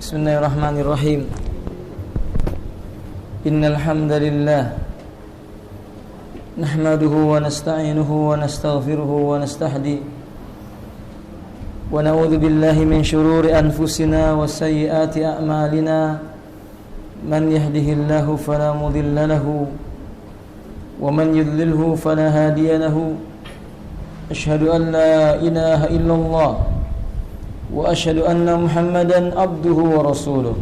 Bismillahirrahmanirrahim. Innal hamdalillah nahmaduhu wa nasta'inuhu wa nastaghfiruhu wa nastahdi wa na'udzu billahi min shururi anfusina wa sayyiati a'malina. Man yahdihillahu fala mudilla lahu wa man yudlilhu fala hadiya lahu. Asyhadu an la ilaha illallah wa asyhadu anna Muhammadan abduhu wa rasuluh.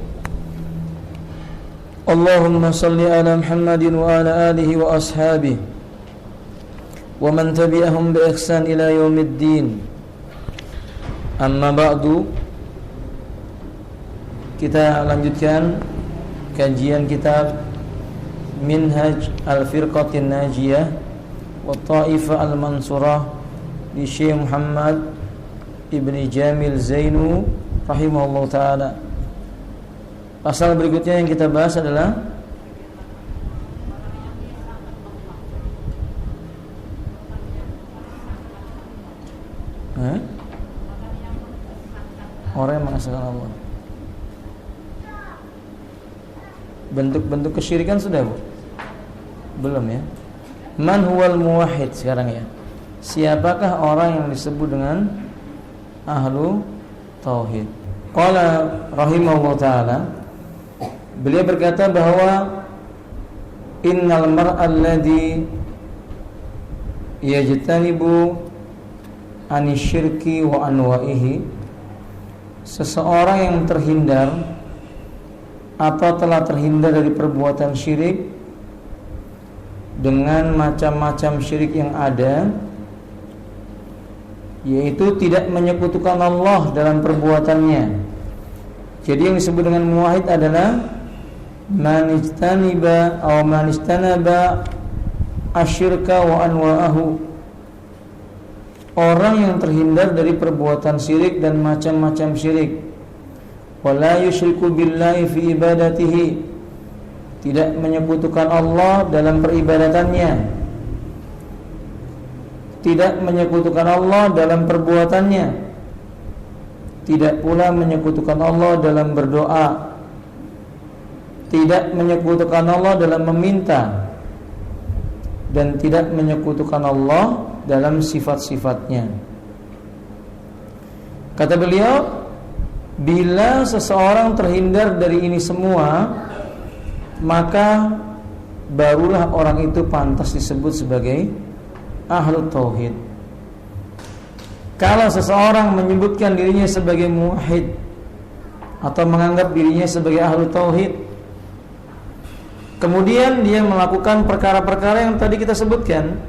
Allahumma salli ala Muhammadin wa ala alihi wa ashabihi wa man tabi'ahum bi ihsan ila yaumiddin. Amma ba'du. Kita lanjutkan kajian kitab Minhaj al-Firqatin Najiyah wa Ta'ifah al-Mansurah di Syekh Muhammad Ibni Jamil Zainu rahimahullah ta'ala. Pasal berikutnya yang kita bahas adalah orang yang mengesahkan Allah. Bentuk-bentuk kesyirikan sudah, Bu? Belum ya? Man huwal muwahhid sekarang ya. Siapakah orang yang disebut dengan ahlu tauhid? Qala rahimahullah ta'ala, beliau berkata bahwa innal mar'alladzi yajtanibu anisyirki wa anwa'ihi, seseorang yang terhindar atau telah terhindar dari perbuatan syirik dengan macam-macam syirik yang ada, yaitu tidak menyekutukan Allah dalam perbuatannya. Jadi yang disebut dengan muwahhid adalah manistaniba atau manistanaba asyirka wa anwa'ahu, orang yang terhindar dari perbuatan syirik dan macam-macam syirik. Wala yusyriku billahi fi ibadatihi, tidak menyekutukan Allah dalam peribadatannya, tidak menyekutukan Allah dalam perbuatannya, tidak pula menyekutukan Allah dalam berdoa, tidak menyekutukan Allah dalam meminta, dan tidak menyekutukan Allah dalam sifat-sifatnya. Kata beliau, bila seseorang terhindar dari ini semua, maka barulah orang itu pantas disebut sebagai ahlu tauhid. Kalau seseorang menyebutkan dirinya sebagai muwahhid atau menganggap dirinya sebagai ahlu tauhid, kemudian dia melakukan perkara-perkara yang tadi kita sebutkan,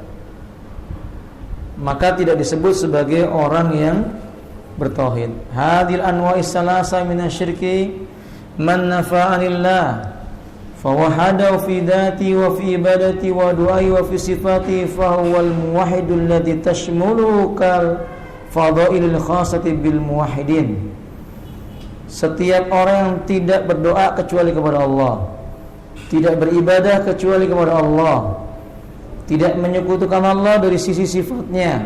maka tidak disebut sebagai orang yang bertauhid. Hadil anwa'is salasa minasyirki man nafa'anillah fawahadahu fi dhati wa fi ibadati wa du'ai wa fi sifati fahuwal muwahhidul ladzi tashmulu kal fadailil khasati bil muwahhidin. Setiap orang yang tidak berdoa kecuali kepada Allah, tidak beribadah kecuali kepada Allah, tidak menyekutukan Allah dari sisi sifatnya,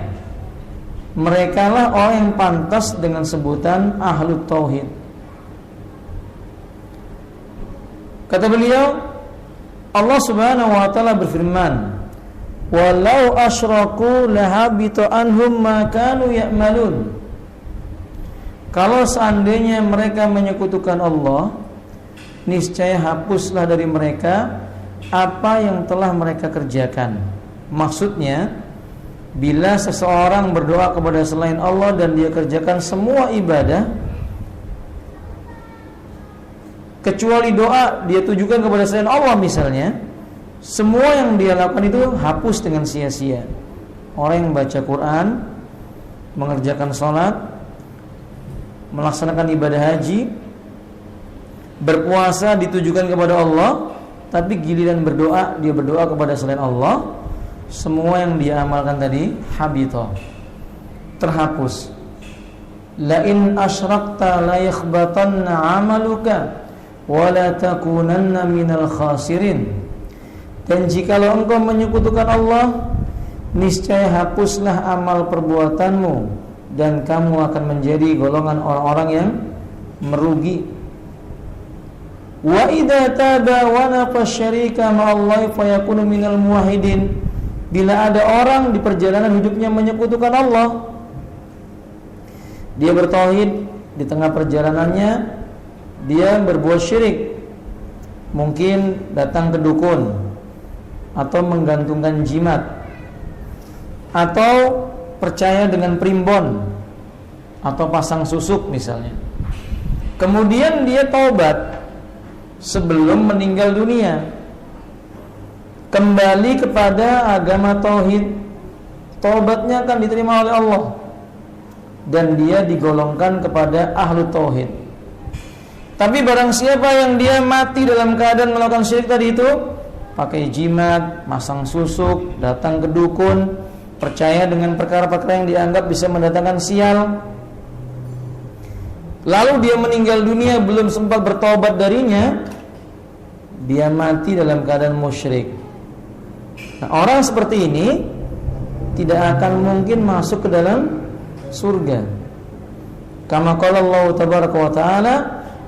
merekalah orang yang pantas dengan sebutan ahlu tauhid. Kata beliau, Allah Subhanahu wa taala berfirman, "Walau asyraku lahabita anhum ma kanu ya'malun." Kalau seandainya mereka menyekutukan Allah, niscaya hapuslah dari mereka apa yang telah mereka kerjakan. Maksudnya, bila seseorang berdoa kepada selain Allah dan dia kerjakan semua ibadah kecuali doa dia tujukan kepada selain Allah misalnya, semua yang dia lakukan itu hapus dengan sia-sia. Orang yang baca Quran, mengerjakan sholat, melaksanakan ibadah haji, berpuasa ditujukan kepada Allah, tapi giliran berdoa dia berdoa kepada selain Allah, semua yang dia amalkan tadi habita, terhapus. La in asyrakta la yakhbatanna amaluka wa la takunanna minal khasirin. Dan jikalau engkau menyekutukan Allah, niscaya hapuslah amal perbuatanmu dan kamu akan menjadi golongan orang-orang yang merugi. Wa idza taba wa nafa syarika ma'allahi fayakunu minal muwahhidin. Bila ada orang di perjalanan hidupnya menyekutukan Allah, dia bertauhid, di tengah perjalanannya dia berbuat syirik, mungkin datang ke dukun atau menggantungkan jimat atau percaya dengan primbon atau pasang susuk misalnya. Kemudian dia taubat sebelum meninggal dunia, kembali kepada agama tauhid, taubatnya akan diterima oleh Allah dan dia digolongkan kepada ahlu tauhid. Tapi barang siapa yang dia mati dalam keadaan melakukan syirik tadi itu, pakai jimat, masang susuk, datang ke dukun, percaya dengan perkara-perkara yang dianggap bisa mendatangkan sial, lalu dia meninggal dunia belum sempat bertobat darinya, dia mati dalam keadaan musyrik. Nah, orang seperti ini tidak akan mungkin masuk ke dalam surga. Kama qala Allah tabaraka wa taala,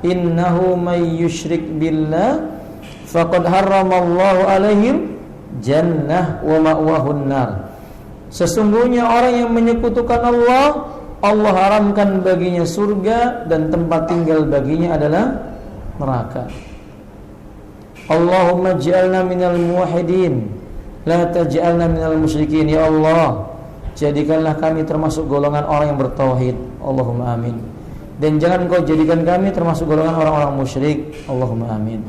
innahu may yusyrik billah faqad harramallahu alaihim jannah wa ma'wahun nar. Sesungguhnya orang yang menyekutukan Allah, Allah haramkan baginya surga dan tempat tinggal baginya adalah neraka. Allahumma ij'alna minal muwahhidin la taj'alna minal musyrikin. Ya Allah, jadikanlah kami termasuk golongan orang yang bertauhid. Allahumma amin. Dan jangan Engkau jadikan kami termasuk golongan orang-orang musyrik. Allahumma amin.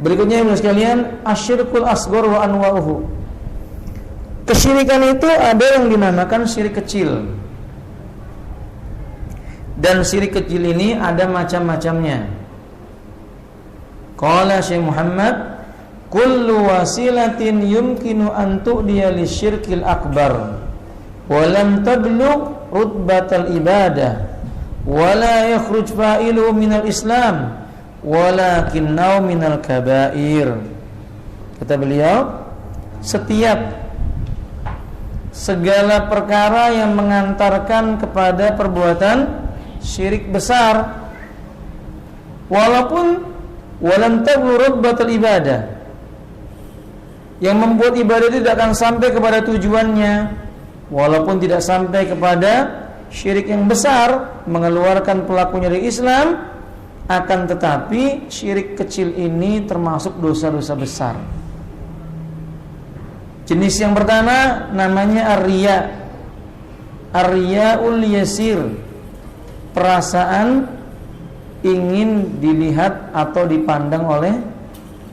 Berikutnya ibu sekalian, asyirkul asghar wa anwa'uhu. Kesyirikan itu ada yang dinamakan syirik kecil. Dan syirik kecil ini ada macam-macamnya. Qala Syekh Muhammad, kullu wasilatin yumkinu an tu'diya lisyirkil akbar wa lam tablugh rutbatal ibadah wa la yakhruj fa'iluhu minal islam walakinnahu minal kabair. Kata beliau, segala perkara yang mengantarkan kepada perbuatan syirik besar, walaupun walam tablugh rutbatal ibadah, yang membuat ibadah itu tidak akan sampai kepada tujuannya, walaupun tidak sampai kepada syirik yang besar, mengeluarkan pelakunya dari Islam, akan tetapi syirik kecil ini termasuk dosa-dosa besar. Jenis yang pertama namanya ar-riya. Ar-riya'ul yasir, perasaan ingin dilihat atau dipandang oleh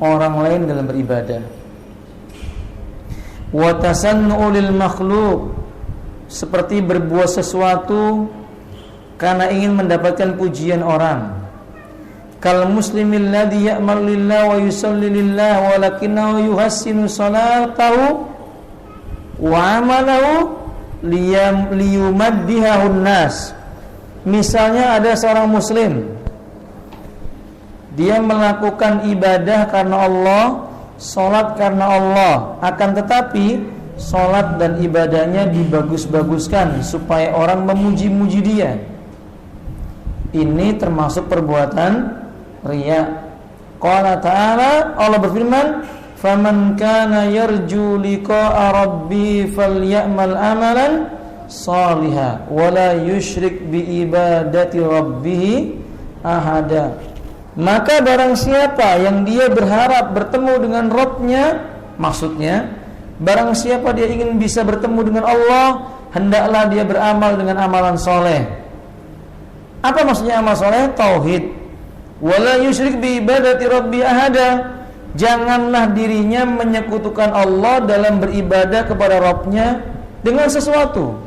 orang lain dalam beribadah. Wa tasannu'u lil makhluq, seperti berbuat sesuatu karena ingin mendapatkan pujian orang. Kal muslimil ladzi ya'mal lillah wa yusalli lillah walakinahu yuhassinu salatahu wa amalahu liyumaddihahu nas. Misalnya ada seorang muslim, dia melakukan ibadah karena Allah, salat karena Allah, akan tetapi salat dan ibadahnya dibagus-baguskan supaya orang memuji-muji dia. Ini termasuk perbuatan riya. Qala ta'ala, Allah berfirman, faman kana yarju liqa'a rabbi falyamal amalan salihah wala yusyrik bi ibadati rabbih ahada. Maka barang siapa yang dia berharap bertemu dengan Rabb-nya, maksudnya barang siapa dia ingin bisa bertemu dengan Allah, hendaklah dia beramal dengan amalan soleh. Apa maksudnya amal soleh? Tauhid. Wala yusyrik bi ibadati rabbi ahada. Janganlah dirinya menyekutukan Allah dalam beribadah kepada Rabb-nya dengan sesuatu.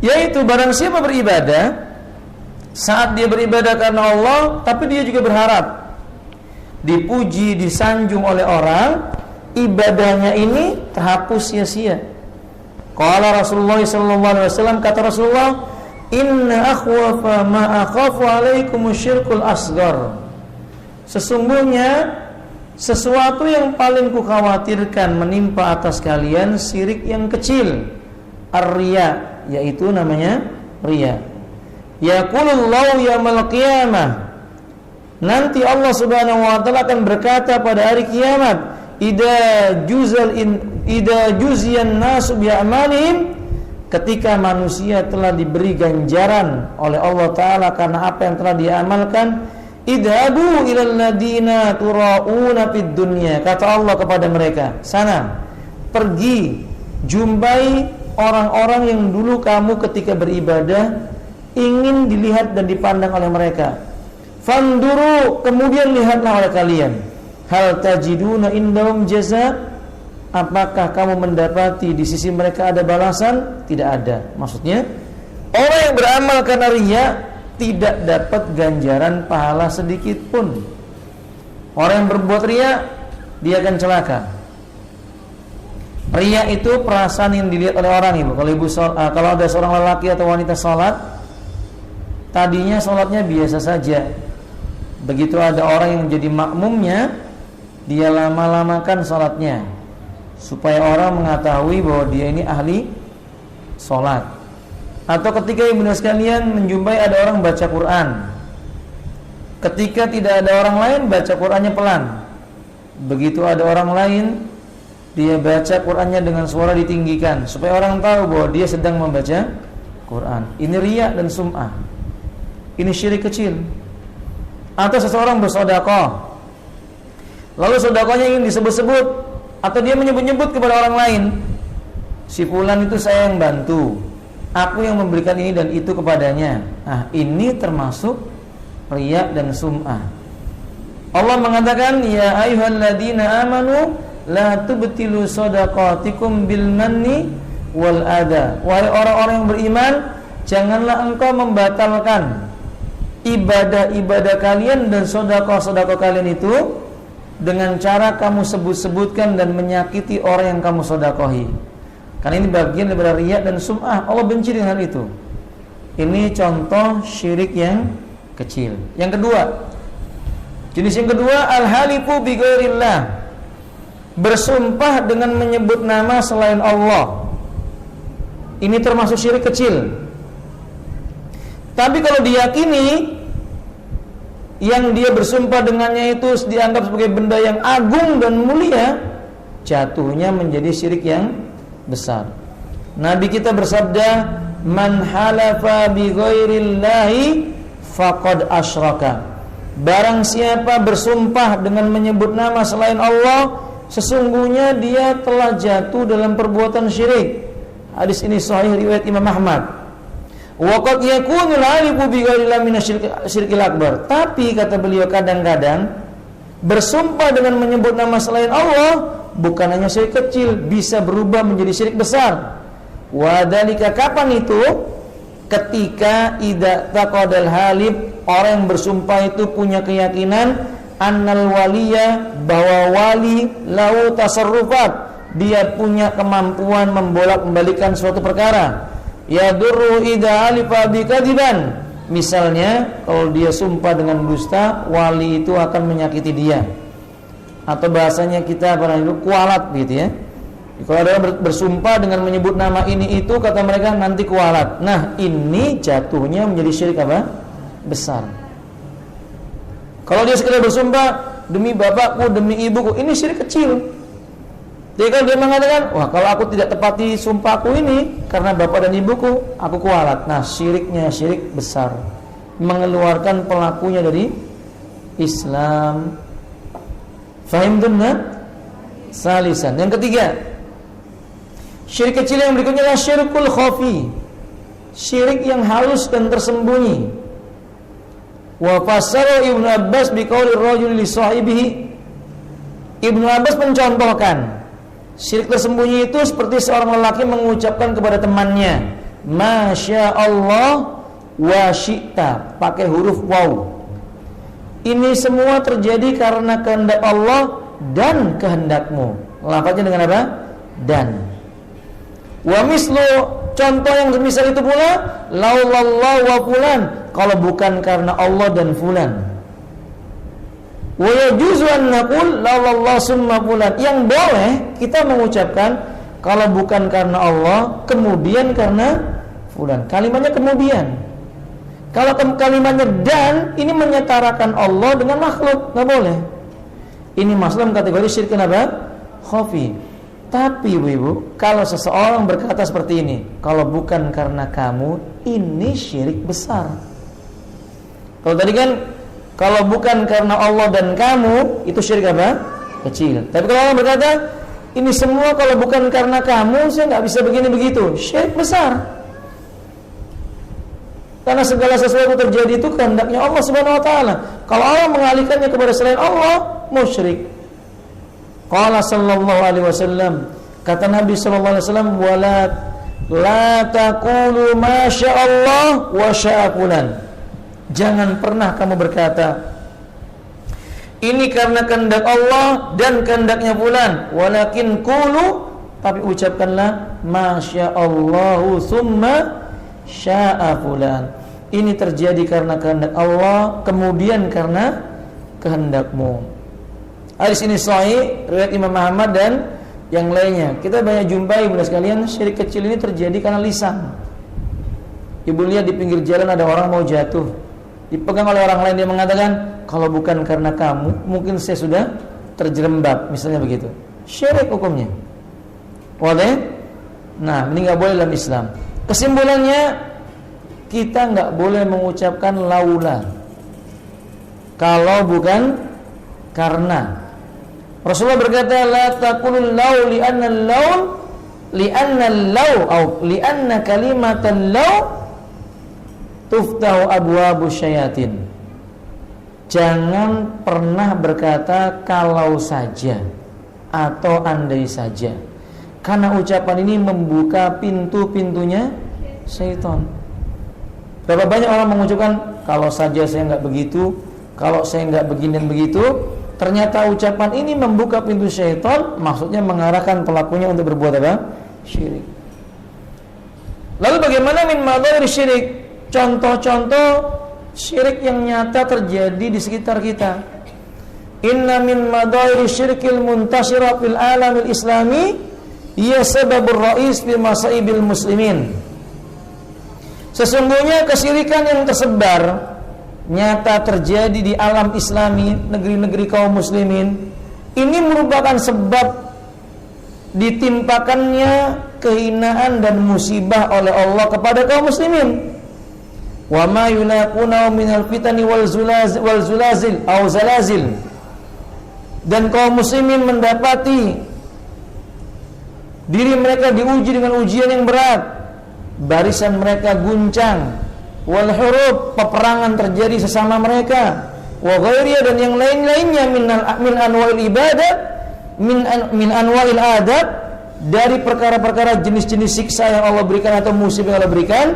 Yaitu barang siapa beribadah, saat dia beribadah karena Allah, tapi dia juga berharap dipuji, disanjung oleh orang, ibadahnya ini terhapus sia-sia. Qala Rasulullah sallallahu alaihi wasallam, kata Rasulullah, inna akhwafa ma akhafu alaikum syirkul asghar. Sesungguhnya sesuatu yang paling kukhawatirkan menimpa atas kalian syirik yang kecil, ar-riya, yaitu namanya riya. Yaqulullahu yaumil qiyamah, Nanti Allah Subhanahu wa taala akan berkata pada hari kiamat, idza juziyan nasu bi a'malihim, ketika manusia telah diberi ganjaran oleh Allah taala karena apa yang telah dia amalkan, idhabu ilal ladina turauna fid dunya, kata Allah kepada mereka, sana pergi jumpai orang-orang yang dulu kamu ketika beribadah ingin dilihat dan dipandang oleh mereka. Fanduru, kemudian lihatlah oleh kalian, hal tajiduna indahum jaza, apakah kamu mendapati di sisi mereka ada balasan? Tidak ada. Maksudnya orang yang beramal karena riya tidak dapat ganjaran pahala sedikit pun. Orang yang berbuat riya, dia akan celaka. Riya itu perasaan yang dilihat oleh orang, Ibu. Kalau ada seorang lelaki atau wanita sholat, tadinya sholatnya biasa saja. Begitu ada orang yang menjadi makmumnya, dia lama-lamakan sholatnya supaya orang mengetahui bahwa dia ini ahli sholat. Atau ketika ibu sekalian menjumpai ada orang baca Quran, ketika tidak ada orang lain, baca Qurannya pelan. Begitu ada orang lain, dia baca Qurannya dengan suara ditinggikan supaya orang tahu bahwa dia sedang membaca Quran. Ini riya dan sum'ah. Ini syirik kecil. Atau seseorang bersedekah, lalu sedekahnya ingin disebut-sebut, atau dia menyebut-nyebut kepada orang lain, si fulan itu saya yang bantu, aku yang memberikan ini dan itu kepadanya. Nah, ini termasuk riya dan sum'ah. Allah mengatakan, ya ayyuhalladzina amanu la tubtilu shadaqatikum bil manni wal adha. Wahai orang-orang yang beriman, janganlah engkau membatalkan ibadah-ibadah kalian dan sedekah-sedekah kalian itu dengan cara kamu sebut-sebutkan dan menyakiti orang yang kamu sedekahi. Karena ini bagian daripada riya dan sum'ah. Allah benci dengan hal itu. Ini contoh syirik yang kecil. Yang kedua, jenis yang kedua, al-halifu bi ghairillah, bersumpah dengan menyebut nama selain Allah. Ini termasuk syirik kecil. Tapi kalau diyakini yang dia bersumpah dengannya itu dianggap sebagai benda yang agung dan mulia, jatuhnya menjadi syirik yang besar. Nabi kita bersabda, man halafa bi ghairillahi faqad asyraka. Barang siapa bersumpah dengan menyebut nama selain Allah, sesungguhnya dia telah jatuh dalam perbuatan syirik. Hadis ini sahih riwayat Imam Ahmad. Wa qad yakunul halifu bi ghairillahi minasyirkil akbar. Tapi kata beliau, kadang-kadang bersumpah dengan menyebut nama selain Allah bukan hanya syirik kecil, bisa berubah menjadi syirik besar. Wa dzalika, kapan itu? Ketika idza taqadal halif, orang yang bersumpah itu punya keyakinan annal waliya, bahwa wali lahu tasarrufat, dia punya kemampuan membolak-balikan suatu perkara. Yadurru idza alifa bikadiban, misalnya kalau dia sumpah dengan dusta, wali itu akan menyakiti dia. Atau bahasanya kita pernah itu kualat gitu ya. Kalau ada bersumpah dengan menyebut nama ini itu, kata mereka nanti kualat. Nah, ini jatuhnya menjadi syirik apa? Besar. Kalau dia sekedar bersumpah demi bapakku, demi ibuku, ini syirik kecil. Jadi kalau dia mengatakan, wah kalau aku tidak tepati sumpahku ini karena bapak dan ibuku, aku kualat. Nah, syiriknya syirik besar, mengeluarkan pelakunya dari Islam. Fahim tunna? Salisan. Yang ketiga, syirik kecil yang berikutnya adalah syirkul khafi, syirik yang halus dan tersembunyi. Wa fassara Ibnu Abbas biqauli rajul li sahibihi. Ibnu Abbas mencontohkan syirik tersembunyi itu seperti seorang lelaki mengucapkan kepada temannya, Masya Allah wa syi'ta, pakai huruf waw. Ini semua terjadi karena kehendak Allah dan kehendakmu. Lafaznya dengan apa? Dan. Wa mislu, contoh yang semisal itu pula, laulallah wa fulan, kalau bukan karena Allah dan fulan. Wa yajuzu an naqul laulallah summa fulan. Yang boleh kita mengucapkan kalau bukan karena Allah, kemudian karena fulan. Kalimatnya kemudian. Kalau kalimatnya dan, ini menyetarakan Allah dengan makhluk, nggak boleh. Ini masuk kategori syirik apa? Khafi. Tapi ibu-ibu, kalau seseorang berkata seperti ini, kalau bukan karena kamu, ini syirik besar. Kalau tadi kan, kalau bukan karena Allah dan kamu, itu syirik apa? Kecil. Tapi kalau orang berkata, ini semua kalau bukan karena kamu, saya nggak bisa begini begitu, syirik besar. Karena segala sesuatu terjadi itu kehendaknya Allah Subhanahu wa taala. Kalau Allah mengalihkannya kepada selain Allah, musyrik. Qala sallallahu alaihi wasallam, kata Nabi sallallahu alaihi wasallam, wala la taqulu ma sya'allah wa sya'a fulan. Jangan pernah kamu berkata, ini karena kehendak Allah dan kehendaknya fulan, walakin qulu, tapi ucapkanlah ma sya'allahu tsumma sya'a fulan. Ini terjadi karena kehendak Allah, kemudian karena kehendakmu. Hadis ini sahih riwayat Imam Ahmad dan yang lainnya. Kita banyak jumpai Bunda sekalian, syirik kecil ini terjadi karena lisan. Ibu lihat di pinggir jalan ada orang mau jatuh, dipegang oleh orang lain, dia mengatakan, kalau bukan karena kamu, mungkin saya sudah terjerembab, misalnya begitu. Syirik hukumnya. Boleh? Nah, ini nggak boleh dalam Islam. Kesimpulannya, kita nggak boleh mengucapkan laula kalau bukan karena. Rasulullah berkata, la taqulul law li'anna li'anna kalimatan law tuftahu abwabu syayatin. Jangan pernah berkata kalau saja atau andai saja, karena ucapan ini membuka pintu-pintunya syaitan. Berapa banyak orang mengucapkan, kalau saja saya nggak begitu, kalau saya nggak begini dan begitu. Ternyata ucapan ini membuka pintu syaitan, maksudnya mengarahkan pelakunya untuk berbuat apa? Syirik. Lalu bagaimana min madhairi syirik? Contoh-contoh syirik yang nyata terjadi di sekitar kita. Inna min madhairi syirkil muntashira fil alamil islami hiya sababur ra'is fi masaibil muslimin. Sesungguhnya kesyirikan yang tersebar nyata terjadi di alam Islami, negeri-negeri kaum muslimin, ini merupakan sebab ditimpakannya kehinaan dan musibah oleh Allah kepada kaum muslimin. Wa ma yulaquna minal fitani wal zulazil aw zalazil. Dan kaum muslimin mendapati diri mereka diuji dengan ujian yang berat. Barisan mereka guncang, wal hurub, peperangan terjadi sesama mereka, wa ghairiya, dan yang lain-lainnya min anwa'il ibadah, min anwa'il adab, dari perkara-perkara jenis-jenis siksa yang Allah berikan atau musibah yang Allah berikan,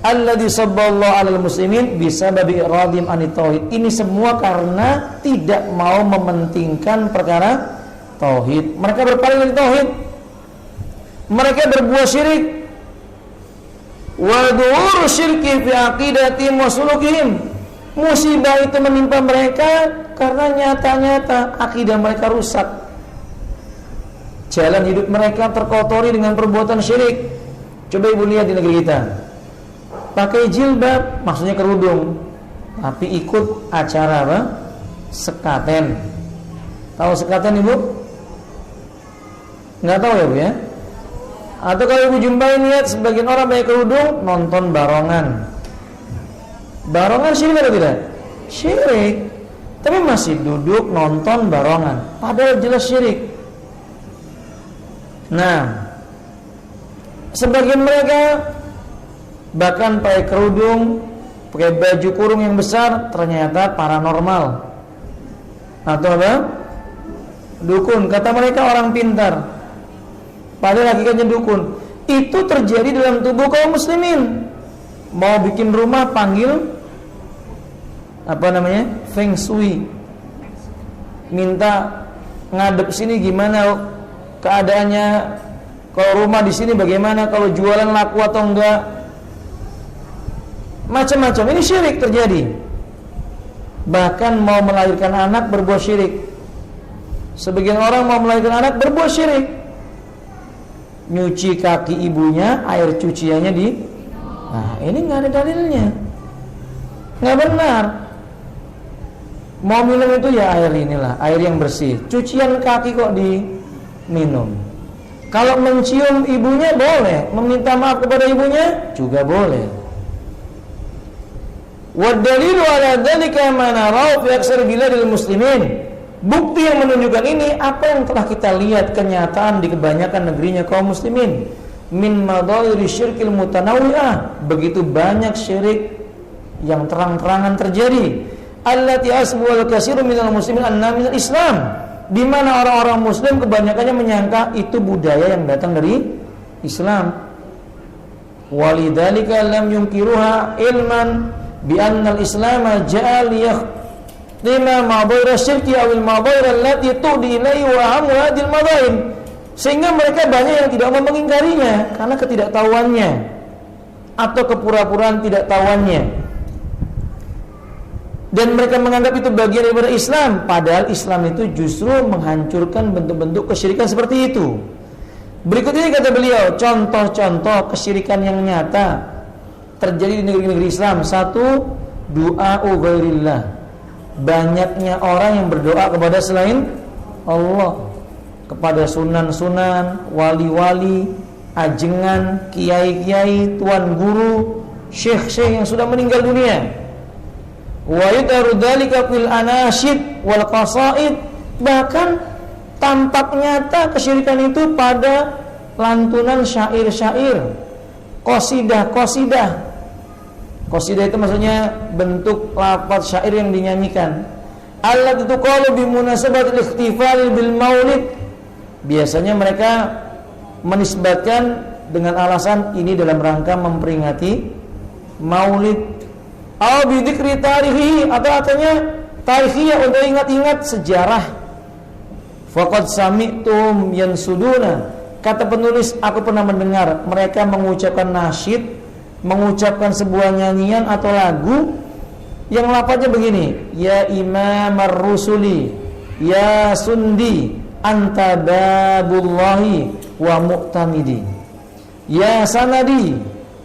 alladzi sabballahu 'alal muslimin bisababi iradim anit tauhid. Ini semua karena tidak mau mementingkan perkara tauhid. Mereka berpaling dari tauhid. Mereka berbuat syirik. Wa dhuhur syirki fi aqidatihim wa sulukihim. Musibah itu menimpa mereka karena nyata-nyata akidah mereka rusak. Jalan hidup mereka terkotori dengan perbuatan syirik. Coba ibu lihat di negeri kita. Pakai jilbab, maksudnya kerudung, tapi ikut acara apa? Sekaten. Tahu sekaten ibu? Nggak tahu ya bu ya? Atau kalau ibu jumpai lihat sebagian orang pakai kerudung nonton barongan. Barongan syirik atau tidak? Syirik. Tapi masih duduk nonton barongan, padahal jelas syirik. Nah, sebagian mereka bahkan pakai kerudung, pakai baju kurung yang besar, ternyata paranormal. Atau apa? Dukun. Kata mereka orang pintar, padahal hakikatnya dukun. Itu terjadi dalam tubuh kaum muslimin. Mau bikin rumah panggil apa namanya? Feng Shui. Minta ngadep sini gimana keadaannya, kalau rumah di sini bagaimana, kalau jualan laku atau enggak. Macam-macam. Ini syirik terjadi. Bahkan mau melahirkan anak berbuat syirik. Sebagian orang mau melahirkan anak berbuat syirik. Nyuci kaki ibunya, air cuciannya di. Nah, ini nggak ada dalilnya. Nggak benar. Mau minum itu ya air inilah, air yang bersih. Cucian kaki kok diminum. Kalau mencium ibunya boleh, meminta maaf kepada ibunya juga boleh. Wa dalilu ala dzalika ma narau fi aksar biladil muslimin. Bukti yang menunjukkan ini apa yang telah kita lihat kenyataan di kebanyakan negerinya kaum muslimin. Min madhairi syirkil mutanawwi'ah, begitu banyak syirik yang terang-terangan terjadi. Allati asbul katsirun minal muslimin anna minal Islam, di mana orang-orang muslim kebanyakannya menyangka itu budaya yang datang dari Islam. Walidzalika lam yunkiruha ilman bi anna al-islam ja'a liyakhdima madhair syirki aw al-madhair allati tudi ilaihi wa amu hadhihi al-madhair. Sehingga mereka banyak yang tidak mau mengingkarinya karena ketidaktahuannya atau kepura-puraan tidak tahuannya. Dan mereka menganggap itu bagian daripada Islam, padahal Islam itu justru menghancurkan bentuk-bentuk kesyirikan seperti itu. Berikut ini kata beliau, contoh-contoh kesyirikan yang nyata terjadi di negeri-negeri Islam. Satu, du'a'u ghairillah. Banyaknya orang yang berdoa kepada selain Allah, kepada sunan-sunan, wali-wali, ajengan, kiai-kiai, tuan guru, syekh-syekh yang sudah meninggal dunia. Wa yudharu dzalika fil anasyid wal qasaid, bahkan tampak nyata kesyirikan itu pada lantunan syair-syair, qasidah-qasidah. Qasidah itu maksudnya bentuk lafaz syair yang dinyanyikan. Allati tuqalu bi munasabatil ikhtifal bil maulid. Biasanya mereka menisbatkan dengan alasan ini dalam rangka memperingati maulid. Au bidzikri tarihi, atau artinya tarihiyah, untuk ingat-ingat sejarah. Faqad sami'tum yansuduna, kata penulis, aku pernah mendengar mereka mengucapkan nasyid, mengucapkan sebuah nyanyian atau lagu yang lafaznya begini: ya imam ar-rusuli, ya sundi, anta babullahi wa mu'tamidi, ya sanadi,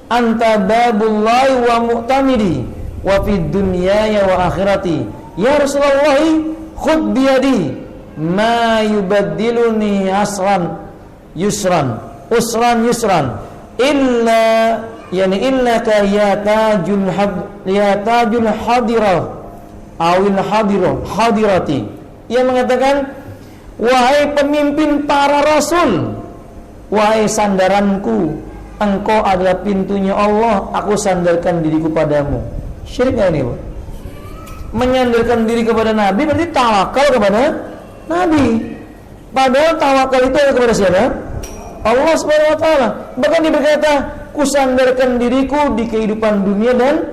anta babullahi wa mu'tamidi, wa fid dunyaya wa akhirati, ya Rasulullah khudh biyadi ma yubaddiluni asran yusran usran yusran illa yani innaka ya tajul hadirah awil hadirati. Ia mengatakan, wahai pemimpin para rasul, wahai sandaranku, engkau adalah pintunya Allah, aku sandarkan diriku padamu. Syirik gak ini, Bu? Menyandarkan diri kepada Nabi berarti tawakal kepada Nabi. Padahal tawakal itu ada kepada siapa? Allah Subhanahu wa taala. Bahkan dia berkata, kusandarkan diriku di kehidupan dunia dan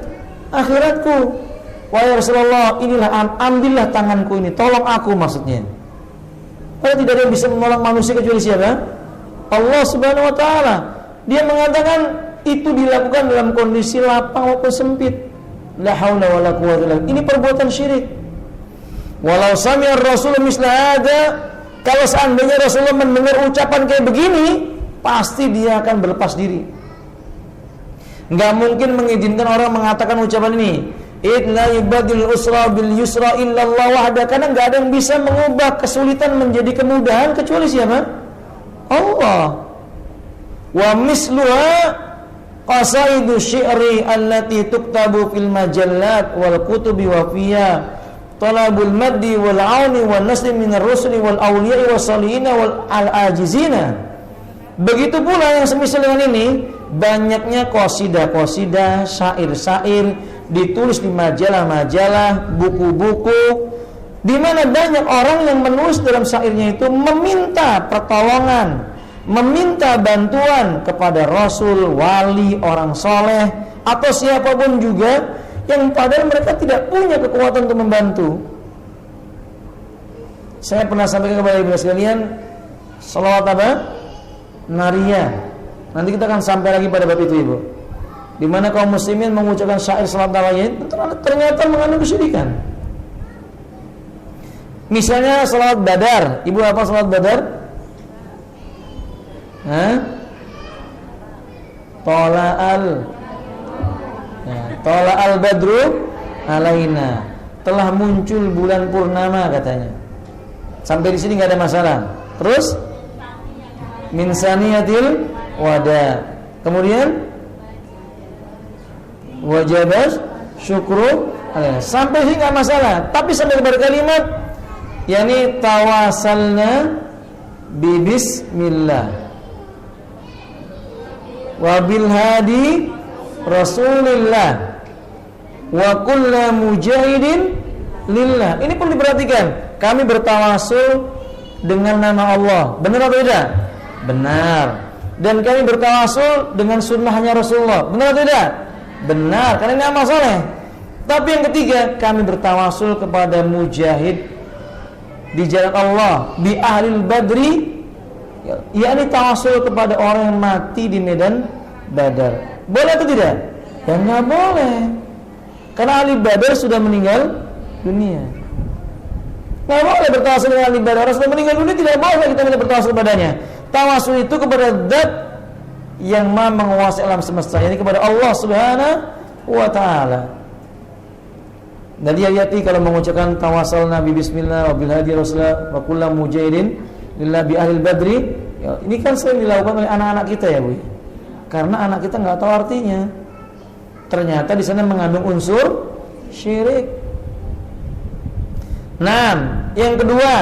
akhiratku. Wahai Rasulullah, inilah ambillah tanganku ini, tolong aku, maksudnya. Karena tidak ada yang bisa menolong manusia kecuali siapa? Allah Subhanahu wa taala. Dia mengatakan itu dilakukan dalam kondisi lapang maupun sempit. La haula wala quwwata illa billah. Ini perbuatan syirik. Walau sami'ar Rasul misla hada, kalau seandainya Rasulullah mendengar ucapan kayak begini, pasti dia akan berlepas diri. Enggak mungkin mengizinkan orang mengatakan ucapan ini. Idla ibadil usra bil yusra illallah wahda, karena enggak ada yang bisa mengubah kesulitan menjadi kemudahan kecuali siapa? Allah. Wa misluha qasaidu syi'ri allati tuktabu fil majallat wal kutubi wa fiha talabul maddi wal auni wal nasli minar rusuli wal awliya'i was salihina wal al-ajizina. Begitu pula yang semisal dengan ini, banyaknya qasidah-qasidah, syair-syair ditulis di majalah-majalah, buku-buku, di mana banyak orang yang menulis dalam syairnya itu meminta pertolongan, meminta bantuan kepada Rasul, wali, orang soleh, atau siapapun juga, yang padahal mereka tidak punya kekuatan untuk membantu. Saya pernah sampaikan kepada ibu sekalian, salawat apa? Nariyah. Nanti kita akan sampai lagi pada bab itu, Ibu. Di mana kaum muslimin mengucapkan syair salawat nariyah ternyata mengandung kesyirikan. Misalnya salawat Badar. Ibu apa salawat Badar? Tola'al badru alaina. Telah muncul bulan purnama katanya. Sampai di sini enggak ada masalah. Terus min saniyatil wada. Kemudian wajibas syukru alaina. Sampai sini enggak masalah. Tapi sampai pada kalimat yakni tawasalna bi bismillah wa bil hadi Rasulillah wa kullu mujahidin lillah. Ini perlu diperhatikan. Kami bertawasul dengan nama Allah. Benar atau tidak? Benar. Dan kami bertawasul dengan sunnahnya Rasulullah. Benar atau tidak? Benar. Karena ini amal soleh. Tapi yang ketiga, kami bertawasul kepada mujahid di jalan Allah, bi ahlil badri, yakni tawasul kepada orang yang mati di medan Badar. Boleh atau tidak? Ya nggak boleh. Karena ahli Badar sudah meninggal dunia. Nggak boleh bertawasul dengan ahli Badar. Orang sudah meninggal dunia tidak boleh kita minta bertawasul kepadanya. Tawasul itu kepada zat yang Maha menguasai alam semesta, yakni kepada Allah Subhanahu wa taala. Dan hati-hati kalau mengucapkan tawassul Nabi bismillah wa bil hadi Rasulullah wa kullu mujahidin lillah bi ahlil badri. Ya, ini kan sering dilakukan oleh anak-anak kita ya, Bu. Karena anak kita enggak tahu artinya. Ternyata di sana mengandung unsur syirik. Nah, yang kedua.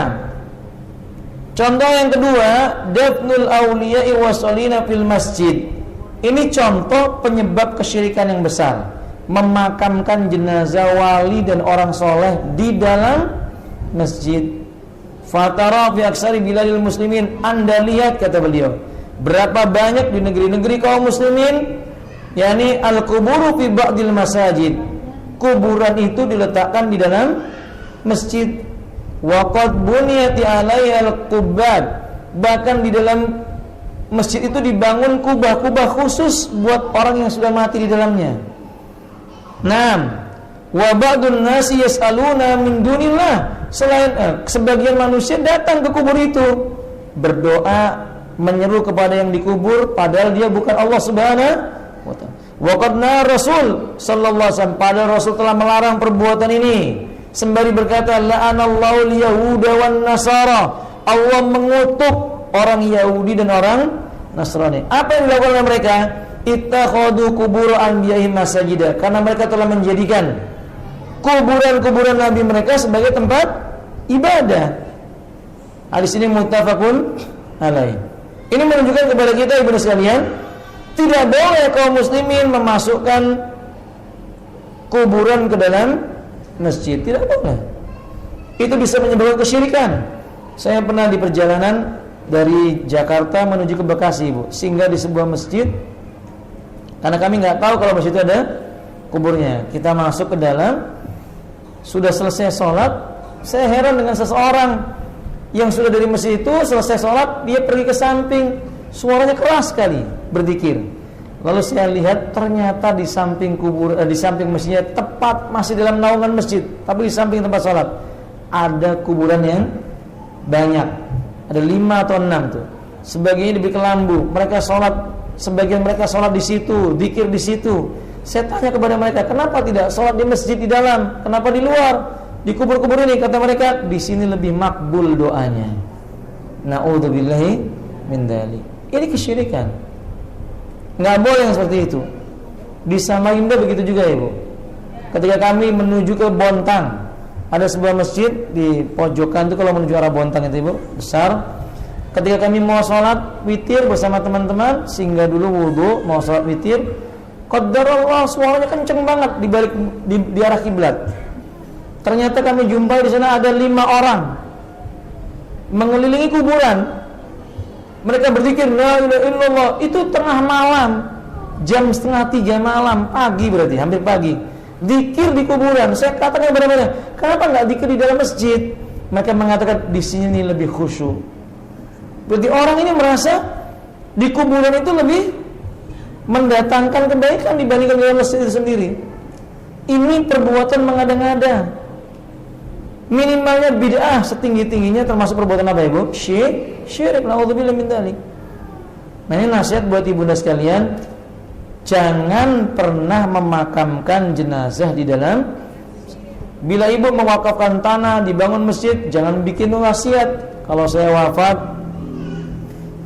Contoh yang kedua, dafnul auliya'i wasolina fil masjid. Ini contoh penyebab kesyirikan yang besar. Memakamkan jenazah wali dan orang soleh di dalam masjid. Fatara fi aksari biladil muslimin. Anda lihat, kata beliau, berapa banyak di negeri-negeri kaum muslimin, yakni al-quburu fi ba'dil masajid. Kuburan itu diletakkan di dalam masjid. Wa qad buniyati 'alaiha al-qubbad. Bahkan di dalam masjid itu dibangun kubah-kubah khusus buat orang yang sudah mati di dalamnya. Naam, wa ba'dun nasi yas'aluna min dunillah. Sebagian manusia datang ke kubur itu berdoa, menyeru kepada yang dikubur padahal dia bukan Allah Subhanahu wa taala. Wa qad na Rasul sallallahu alaihi wasallam, padahal Rasul telah melarang perbuatan ini. Sembari berkata la'anallahu al-yahuda wan nasara. Allah mengutuk orang Yahudi dan orang Nasrani. Apa yang dilakukan oleh mereka? Ittakhadhu qubur anbiya'ihim masajida, karena mereka telah menjadikan kuburan-kuburan nabi mereka sebagai tempat ibadah. Hadis ini muttafaqun alaih. Ini menunjukkan kepada kita, ibu sekalian, tidak boleh kaum muslimin memasukkan kuburan ke dalam masjid. Tidak boleh. Itu bisa menyebabkan kesyirikan. Saya pernah di perjalanan dari Jakarta menuju ke Bekasi, Bu, singgah di sebuah masjid. Karena kami nggak tahu kalau masjid itu ada kuburnya. Kita masuk ke dalam, sudah selesai sholat. Saya heran dengan seseorang yang sudah dari masjid itu selesai sholat, dia pergi ke samping, suaranya keras sekali berzikir. Lalu saya lihat ternyata di samping kubur, di samping masjidnya, tepat masih dalam naungan masjid, tapi di samping tempat sholat ada kuburan yang banyak, ada 5 atau 6 tuh. Sebagiannya diberi kelambu, mereka sholat. Sebagian mereka sholat di situ, zikir di situ. Saya tanya kepada mereka, kenapa tidak sholat di masjid di dalam? Kenapa di luar? Di kubur-kubur ini, kata mereka, di sini lebih makbul doanya. Na'udzubillahi min dzalik. Ini kesyirikan. Nggak boleh yang seperti itu. Di Samarinda begitu juga, Ibu. Ketika kami menuju ke Bontang, ada sebuah masjid di pojokan itu kalau menuju arah Bontang itu, Ibu, besar. Ketika kami mau sholat witir bersama teman-teman, singgah dulu wudu, mau sholat witir, qadarullah suaranya kenceng banget di arah kiblat. Ternyata kami jumpai di sana ada 5 orang mengelilingi kuburan. Mereka berzikir la ilaha illallah. Itu tengah malam, jam 2:30 malam, pagi berarti, hampir pagi. Zikir di kuburan. Saya katakan kepada mereka, kenapa enggak zikir di dalam masjid? Mereka mengatakan di sini lebih khusyuk. Berarti orang ini merasa di kuburan itu lebih mendatangkan kebaikan dibandingkan dengan masjid itu sendiri. Ini perbuatan mengada-ngada. Minimalnya bid'ah setinggi-tingginya, termasuk perbuatan apa, Ibu? Syirik. Na'udzubillah min dzalik. Nah, ini nasihat buat ibunda sekalian, jangan pernah memakamkan jenazah di dalam Bila ibu mewakafkan tanah, dibangun masjid, jangan bikin wasiat. Kalau saya wafat,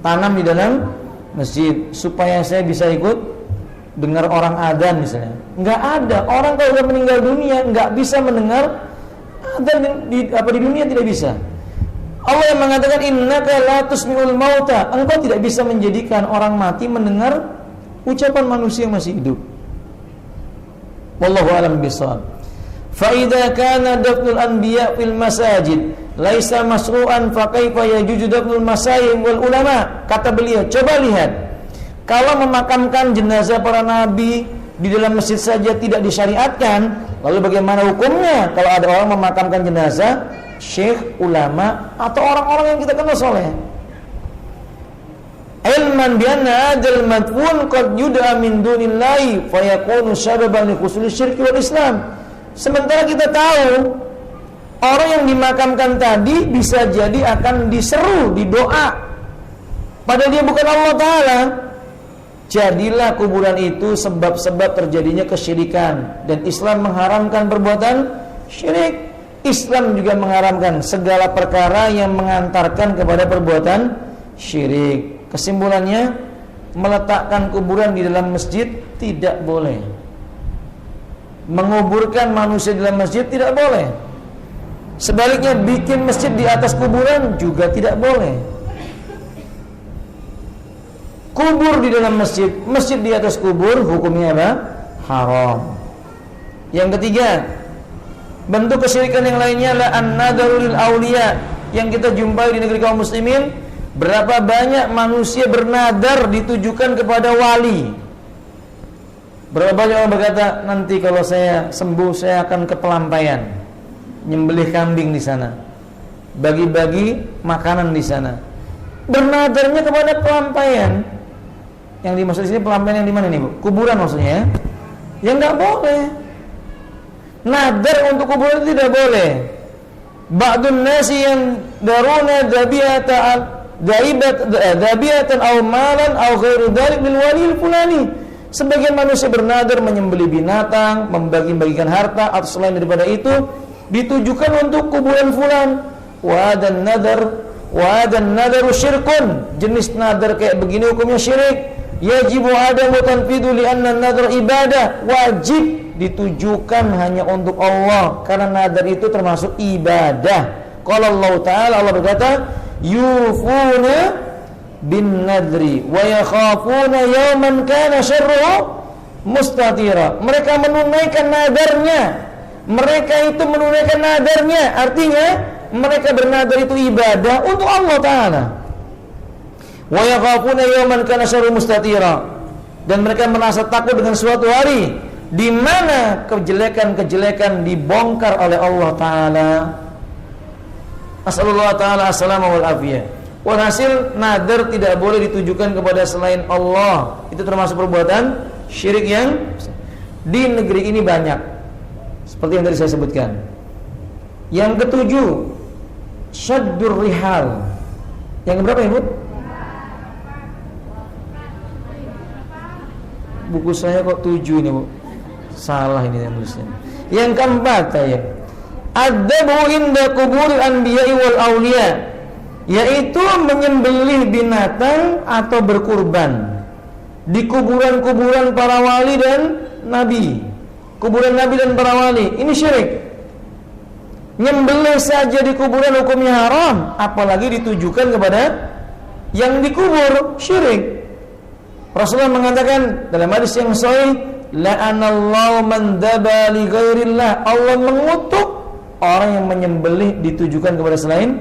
tanam di dalam masjid supaya saya bisa ikut dengar orang adzan misalnya. Enggak ada. Orang kalau sudah meninggal dunia enggak bisa mendengar adzan di dunia, tidak bisa. Allah yang mengatakan innaka la tusmi'ul mauta, engkau tidak bisa menjadikan orang mati mendengar ucapan manusia yang masih hidup. Wallahu a'lam bishawab. Fa idza kana dafnul anbiya fil masajid laisa masru'an fa kaifa yajuzu dafnul masyayikh wal ulama. Kata beliau, coba lihat, kalau memakamkan jenazah para nabi di dalam masjid saja tidak disyariatkan, lalu bagaimana hukumnya kalau ada orang memakamkan jenazah syekh, ulama, atau orang-orang yang kita kenal soleh? Ilman bi anna hadzal madfun qad yud'a min dunillahi fa yakunu sababan li husul syirki wal Islam. Sementara kita tahu orang yang dimakamkan tadi bisa jadi akan diseru, didoa, padahal dia bukan Allah Ta'ala. Jadilah kuburan itu sebab-sebab terjadinya kesyirikan. Dan Islam mengharamkan perbuatan syirik. Islam juga mengharamkan segala perkara yang mengantarkan kepada perbuatan syirik. Kesimpulannya, meletakkan kuburan di dalam masjid tidak boleh. Menguburkan manusia di dalam masjid tidak boleh. Sebaliknya, bikin masjid di atas kuburan juga tidak boleh. Kubur di dalam masjid, masjid di atas kubur, hukumnya apa? Haram. Yang ketiga, bentuk kesyirikan yang lainnya adalah an-nadharu lil auliya, yang kita jumpai di negeri kaum muslimin. Berapa banyak manusia bernadar ditujukan kepada wali. Berapa banyak orang berkata, nanti kalau saya sembuh saya akan ke Pelampaian, nyembelih kambing di sana, bagi-bagi makanan di sana. Bernadarnya kepada Pelampaian. Yang dimaksud di sini Pelampaian yang di mana nih, Bu? Kuburan maksudnya ya? Ya enggak boleh. Nadar untuk kuburan itu tidak boleh. Ba'dun nasi yang daruna dabiyatan aw malan aw ghairu dzalik lil wali fulani. Sebagian manusia bernadar menyembelih binatang, membagi-bagikan harta atau selain daripada itu ditujukan untuk kuburan fulan. Wa adan nadaru syirkun. Jenis nadar kayak begini hukumnya syirik. Yajibu adamu tanfidu li anna nadar ibadah. Wajib ditujukan hanya untuk Allah karena nadar itu termasuk ibadah. Qala Allah Ta'ala, Allah berkata, yufuna bin nadri wa yakhafuna yawman kana syarruhu mustatira. Mereka menunaikan nadarnya. Mereka itu menunaikan nadarnya, artinya mereka bernadar itu ibadah untuk Allah Ta'ala. Wa yakhafuna yawman kana syarruhu mustatira. Dan mereka merasa takut dengan suatu hari di mana kejelekan-kejelekan dibongkar oleh Allah Ta'ala. As'alullah Ta'ala as-salama wal afiyah. Walhasil, nadar tidak boleh ditujukan kepada selain Allah. Itu termasuk perbuatan syirik yang di negeri ini banyak, seperti yang tadi saya sebutkan. Yang ketujuh, syaddur rihal. Yang berapa ya, Bu? Buku saya kok 7 ini, Bu. Salah ini yang tulisnya. Yang keempat ya, adzabu inda quburil anbiya'i wal auliya, yaitu menyembelih binatang atau berkurban di kuburan-kuburan para wali dan nabi. Kuburan nabi dan para wali, ini syirik. Nyembelih saja di kuburan hukumnya haram, apalagi ditujukan kepada yang dikubur, syirik. Rasulullah mengatakan dalam hadis yang sahih, la'anallahu man dzaba li ghairillah. Allah mengutuk orang yang menyembelih ditujukan kepada selain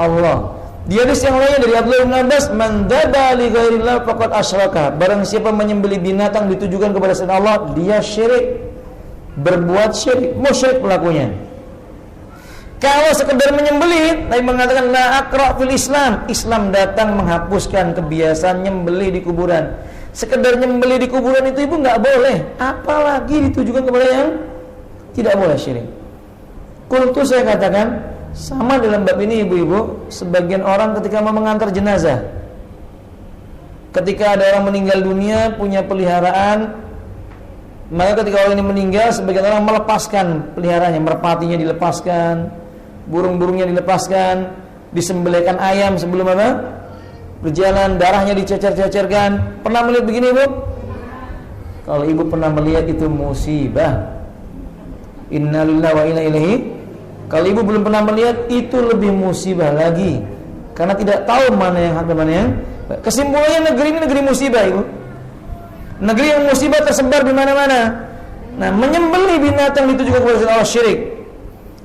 Allah. Di hadis yang lainnya dari Abdullah bin Abbas, man dzaba li ghairillah faqad asyraka. Barang siapa menyembelih binatang ditujukan kepada selain Allah, dia syirik, berbuat syirik, musyrik pelakunya. Kalau sekedar menyembelih, Nabi mengatakan la aqra fil Islam. Islam datang menghapuskan kebiasaan nyembelih di kuburan. Sekedar nyembelih di kuburan itu ibu enggak boleh, apalagi ditujukan kepada yang tidak boleh, syirik. Kultu saya katakan, sama dalam bab ini ibu-ibu, sebagian orang ketika mau mengantar jenazah, ketika ada orang meninggal dunia punya peliharaan Maka ketika orang ini meninggal, sebagian orang melepaskan peliharaannya, merpatinya dilepaskan, burung-burungnya dilepaskan, disembelihkan ayam sebelum apa? Berjalan, darahnya dicecer-cecerkan. Pernah melihat begini, Ibu? Kalau Ibu pernah melihat, itu musibah. Innalillahi wa inna ilaihi. Kalau Ibu belum pernah melihat, itu lebih musibah lagi. Karena tidak tahu mana yang hak dan mana yang. Kesimpulannya, negeri ini negeri musibah, Ibu. Negeri yang musibah tersebar di mana-mana. Nah, menyembelih binatang ditujukan kepada Allah syirik.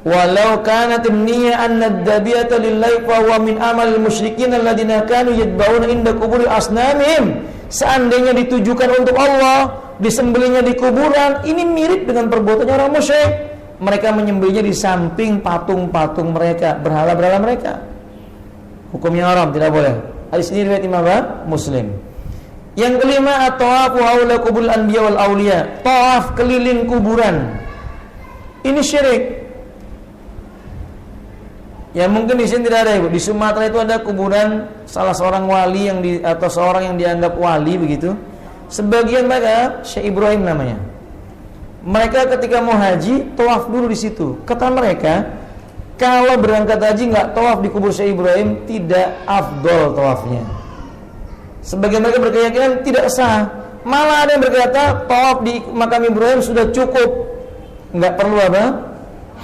Walau kanat an-niyyah anna ad-dabiyata lillahi fa huwa min amal musyrikin alladziina kanu yadba'una inda quburi asnamihim. Seandainya ditujukan untuk Allah, disembelihnya di kuburan, ini mirip dengan perbuatannya orang musyrik. Mereka menyembelihnya di samping patung-patung mereka, berhala-berhala mereka. Hukumnya haram, tidak boleh. Hadis ini riwayat Imam Muslim. Yang kelima, at-tawafu haula kuburil anbiya wal auliya. Tawaf keliling kuburan. Ini syirik. Ya mungkin di sini tidak ada, Ibu. Di Sumatera itu ada kuburan salah seorang wali atau seorang yang dianggap wali begitu. Sebagian mereka Syekh Ibrahim namanya. Mereka ketika mau haji tawaf dulu di situ. Kata mereka, kalau berangkat haji nggak tawaf di kubur Syekh Ibrahim, tidak afdol tawafnya. Sebagian mereka berkeyakinan tidak sah. Malah ada yang berkata tawaf di makam Ibrahim sudah cukup, nggak perlu apa?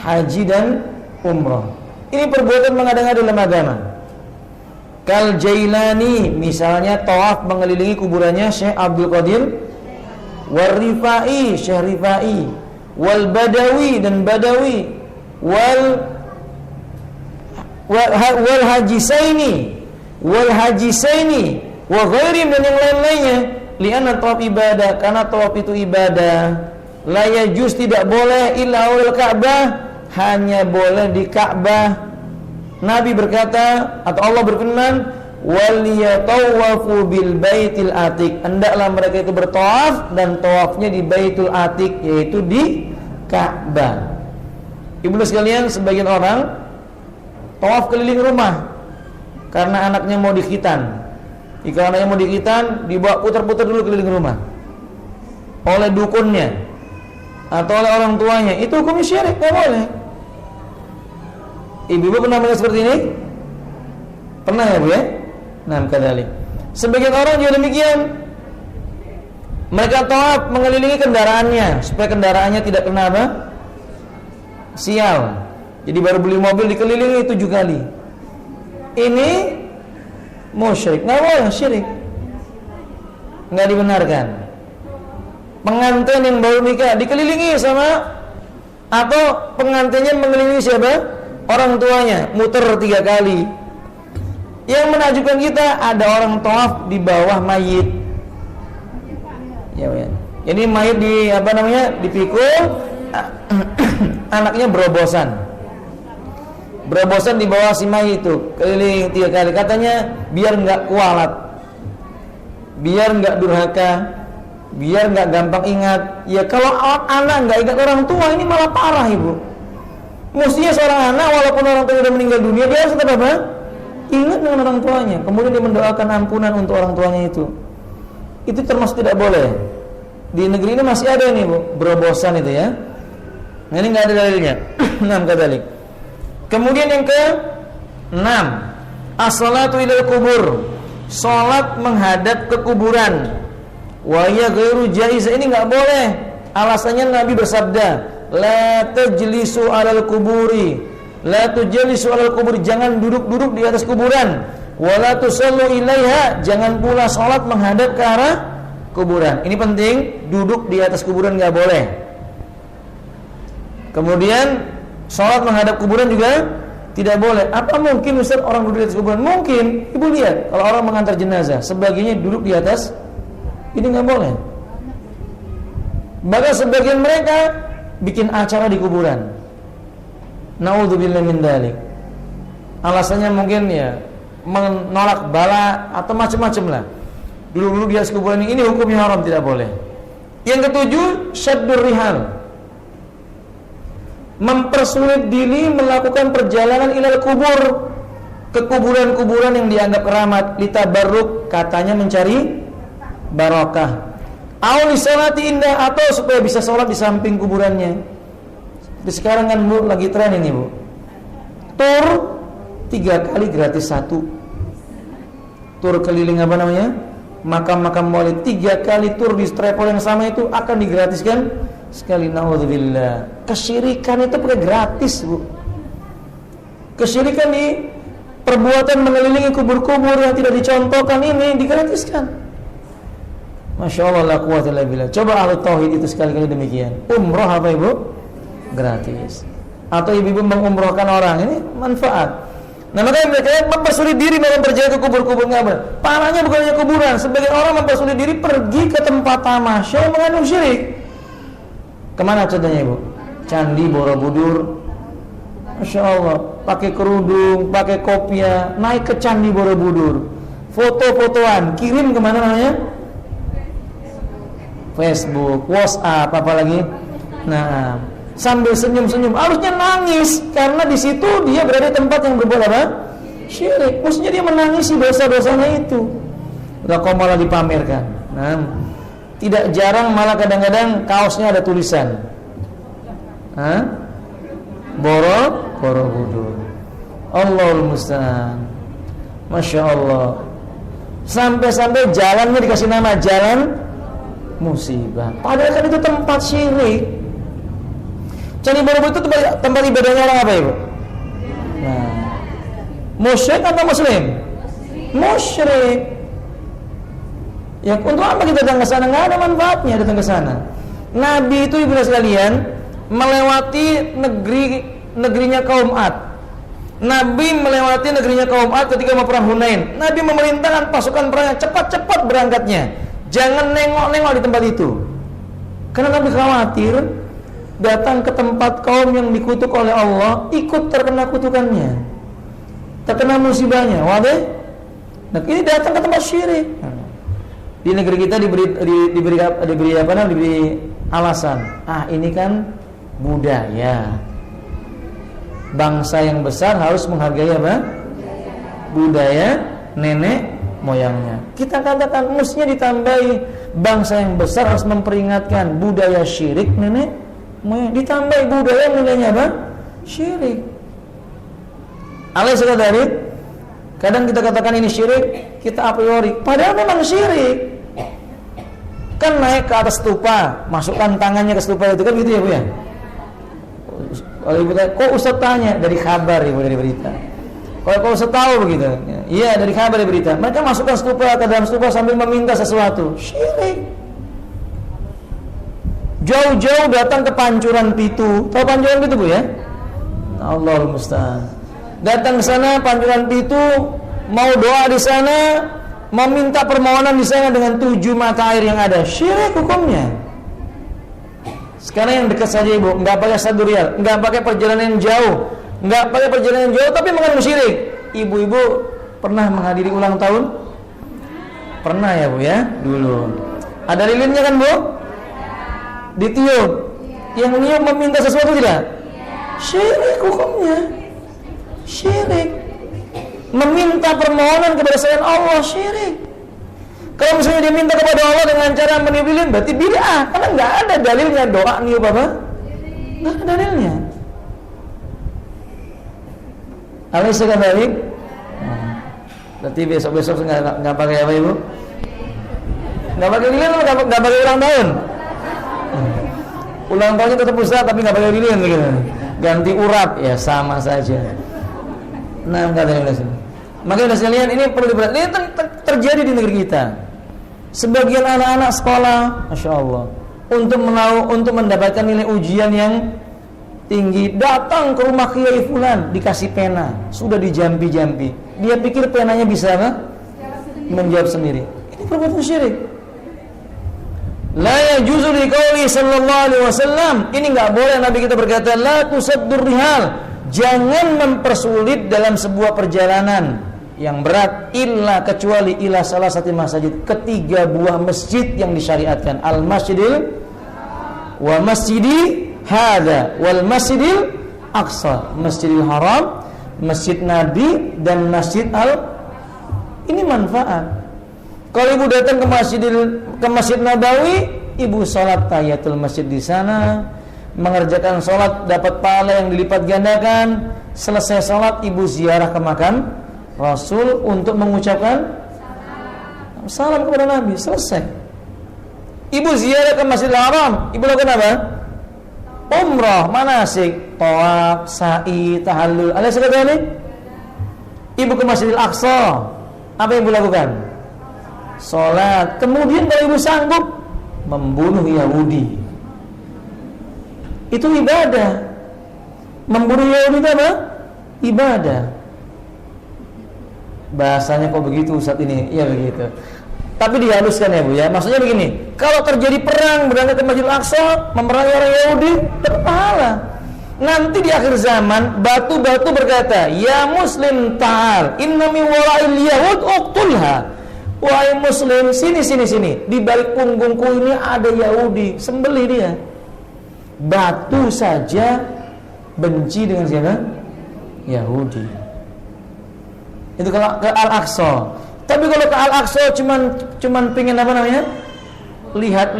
Haji dan umrah. Ini perbuatan mengada-ngada dalam agama. Kal Jailani misalnya tawaf mengelilingi kuburannya Syekh Abdul Qadir, wal Rifai, Syekh Rifai, wal Badawi dan Badawi, wal Hajisaini wa ghairim dan yang lain-lainnya. Lianna tawaf ibadah, karena tawaf itu ibadah. La yajuz, tidak boleh illa wal Ka'bah, hanya boleh di Ka'bah. Nabi berkata atau Allah berfirman, wal yatawafu bil baitil atiq, hendaklah mereka itu bertawaf dan tawafnya di Baitul Atiq, yaitu di Ka'bah. Ibu sekalian, sebagian orang tawaf keliling rumah karena anaknya mau dikhitan. Jika anaknya mau dikhitan, dibawa putar-putar dulu keliling rumah oleh dukunnya atau oleh orang tuanya. Itu hukumnya syirik, tidak boleh. Ibu pernah melihat seperti ini? Pernah ya Bu ya? Nah, kadalik. Sebagian orang juga demikian. Mereka tawaf mengelilingi kendaraannya supaya kendaraannya tidak kena apa? Sial. Jadi baru beli mobil dikelilingi 7 kali. Ini musyrik, nggak boleh, syirik, nggak dibenarkan. Pengantin yang baru nikah dikelilingi sama, atau pengantinnya mengelilingi siapa? Orang tuanya, muter 3 kali. Yang menakjubkan kita, ada orang tawaf di bawah mayit. Ya, ya. Jadi mayit dipikul, anaknya berobosan di bawah si mayit itu, keliling 3 kali. Katanya biar nggak kualat, biar nggak durhaka, biar nggak gampang ingat. Ya kalau anak nggak ingat orang tua, ini malah parah, Ibu. Mestinya seorang anak walaupun orang tua sudah meninggal dunia, dia harus tetap apa? Ingat dengan orang tuanya. Kemudian dia mendoakan ampunan untuk orang tuanya itu. Itu termasuk tidak boleh. Di negeri ini masih ada nih, Bu, berobosan itu ya. Nah, ini nggak ada dalilnya. 6 kadalik. Kemudian yang ke-6, as-salatu ilal kubur, salat menghadap ke kuburan. Wa ya ghairu jaiz, ini enggak boleh. Alasannya Nabi bersabda, la tajlisu 'alal kuburi, la tujlisu 'alal kuburi, jangan duduk-duduk di atas kuburan. Wa la tusallu ilaiha, jangan pula salat menghadap ke arah kuburan. Ini penting, duduk di atas kuburan enggak boleh. Kemudian sholat menghadap kuburan juga tidak boleh. Apa mungkin Ustaz orang duduk di atas kuburan? Mungkin. Ibu lihat kalau orang mengantar jenazah, sebagiannya duduk di atas, ini nggak boleh. Bahkan sebagian mereka bikin acara di kuburan. Naudzubillah min dzalik. Alasannya mungkin ya menolak bala atau macam-macam lah. Duduk-duduk di atas kuburan ini hukumnya haram, tidak boleh. Yang ke-7, syaddur rihal, mempersulit diri melakukan perjalanan ilal kubur, ke kuburan-kuburan yang dianggap keramat, litabarruk, katanya mencari barakah, Auli salati indah, atau supaya bisa sholat di samping kuburannya. Seperti sekarang kan Bu, lagi tren ini Bu, tur 3 kali gratis 1. Tur keliling apa namanya, makam-makam maulid, 3 kali tur di travel yang sama itu akan digratiskan sekali. Naudzubillah. Kesyirikan itu pakai gratis Bu. Kesyirikan di perbuatan mengelilingi kubur-kubur yang tidak dicontohkan ini digratiskan. Masya Allah, la quwwata illa billah. Coba ahli tauhid itu sekali-kali demikian. Umroh apa Ibu? Gratis. Atau ibu-ibu mengumrohkan orang, ini manfaat. Nah makanya mereka mempersulit diri dalam perjalanan ke kubur-kubur ngabar. Parahnya bukan hanya kuburan, sebagian orang mempersulit diri pergi ke tempat tamasya yang mengandung syirik. Kemana contohnya Ibu? Candi Borobudur. Masya Allah, pakai kerudung, pakai kopiah, naik ke Candi Borobudur, foto-fotoan, kirim kemana namanya? Facebook, WhatsApp, apalagi. Nah, sambil senyum-senyum, harusnya nangis karena di situ dia berada di tempat yang berbuat apa? Syirik. Maksudnya dia menangisi dosa-dosanya itu. Lah kok malah dipamerkan. Nah, tidak jarang malah kadang-kadang kaosnya ada tulisan. Borobudur. Allahul musta'an. Masya Allah. Sampai-sampai jalannya dikasih nama jalan musibah. Padahal kan itu tempat syirik. Candi Borobudur itu tempat ibadahnya orang apa Ibu? Nah, musyrik atau muslim? Musyrik. Ya untuk apa kita datang ke sana? Nggak ada manfaatnya datang ke sana. Nabi itu ibu sekalian melewati negerinya kaum Ad. Nabi melewati negerinya kaum Ad ketika mau perang Hunain. Nabi memerintahkan pasukan perangnya cepat-cepat berangkatnya. Jangan nengok-nengok di tempat itu. Karena Nabi khawatir datang ke tempat kaum yang dikutuk oleh Allah, ikut terkena kutukannya, terkena musibahnya. Wadah. Nah, ini datang ke tempat syirik. Di negeri kita diberi alasan. Ini kan budaya. Bangsa yang besar harus menghargai apa? Budaya nenek moyangnya. Kita katakan mestinya ditambahi, bangsa yang besar harus memperingatkan budaya syirik nenek moyang, ditambahi budaya nilainya apa? Syirik. Alai sekadar, kadang kita katakan ini syirik, kita a priori, padahal memang syirik. Kan naik ke atas stupa, masukkan tangannya ke stupa itu kan gitu ya Bu ya. Kalau Ibu tanya, kok Ustaz tanya? Dari kabar Ibu, dari berita. Kalau Ustaz tahu begitu, iya dari kabar, dari berita. Mereka masukkan stupa ke dalam stupa sambil meminta sesuatu. Syirik. Jauh-jauh datang ke Pancuran Pitu. Tahu Pancuran Pitu Bu ya? Allahul musta'an. Datang ke sana Pancuran Pitu, mau doa di sana, meminta permohonan di sana dengan 7 mata air yang ada. Syirik hukumnya. Sekarang yang dekat saja Ibu, enggak pakai 1 rial, enggak pakai perjalanan jauh, tapi mengandung syirik. Ibu-ibu pernah menghadiri ulang tahun? Pernah ya Bu ya? Dulu. Ada lilinnya kan Bu? Ditiup. Yang niup meminta sesuatu tidak? Syirik hukumnya. Syirik. Meminta permohonan kepada selain Allah syirik. Kalau misalnya dia minta kepada Allah dengan cara meniup lilin, berarti bid'ah, karena nggak ada dalilnya doa niup apa? Nggak ada dalilnya. Alaihissalam kembali. Berarti besok-besok nggak pakai apa Ibu? Nggak pakai lilin, nggak pakai ulang tahun. Ulang tahunnya tetap Ustaz, tapi nggak pakai lilin gitu. Ganti urap, ya sama saja. Nah, nggak ada lilin. Makanya sekalian ini perlu diperhatikan. Ini terjadi di negeri kita. Sebagian anak-anak sekolah, masya Allah, untuk mendapatkan nilai ujian yang tinggi, datang ke rumah Kiai Fulan, dikasih pena, sudah dijampi-jampi. Dia pikir penanya bisa apa? Menjawab sendiri. Ini perbuatan syirik. La yajuzu liqauli sallallahu alaihi wasallam. Ini enggak boleh Nabi kita berkata, la tusaddur rihal. Jangan mempersulit dalam sebuah perjalanan yang berat illa kecuali ila salah satu masjid, ketiga buah masjid yang disyariatkan, al masjidil wa masjidi hada wal masjidil aqsa, masjidil haram, masjid Nabi dan masjid al. Ini manfaat. Kalau ibu datang ke Masjid Nabawi, ibu sholat tahiyatul masjid di sana, mengerjakan sholat dapat pahala yang dilipat gandakan. Selesai sholat ibu ziarah ke makam Rasul untuk mengucapkan salam kepada Nabi. Selesai. Ibu ziarah ke Masjidil Haram, ibu lakukan apa? Umrah, manasik, tawaf, sa'i, tahallul. Ada sekali ini? Ibu ke Masjidil Aqsa, apa yang ibu lakukan? Sholat. Kemudian kalau ibu sanggup, membunuh Yahudi. Itu ibadah. Membunuh Yahudi itu apa? Ibadah. Bahasanya kok begitu Ustaz ini? Iya begitu. Tapi dihaluskan ya Bu ya. Maksudnya begini, kalau terjadi perang berangkat ke Masjidil Aqsa, memerangi orang Yahudi, dapat pahala. Nanti di akhir zaman batu-batu berkata, "Ya muslim ta'al, inna min wara'il yahud uqtulha." Wahai muslim, sini. Di balik punggungku ini ada Yahudi, sembelih dia. Batu saja benci dengan siapa? Yahudi. Itu kalau ke Al-Aqsa. Tapi kalau ke Al-Aqsa cuman pengen apa namanya? Lihat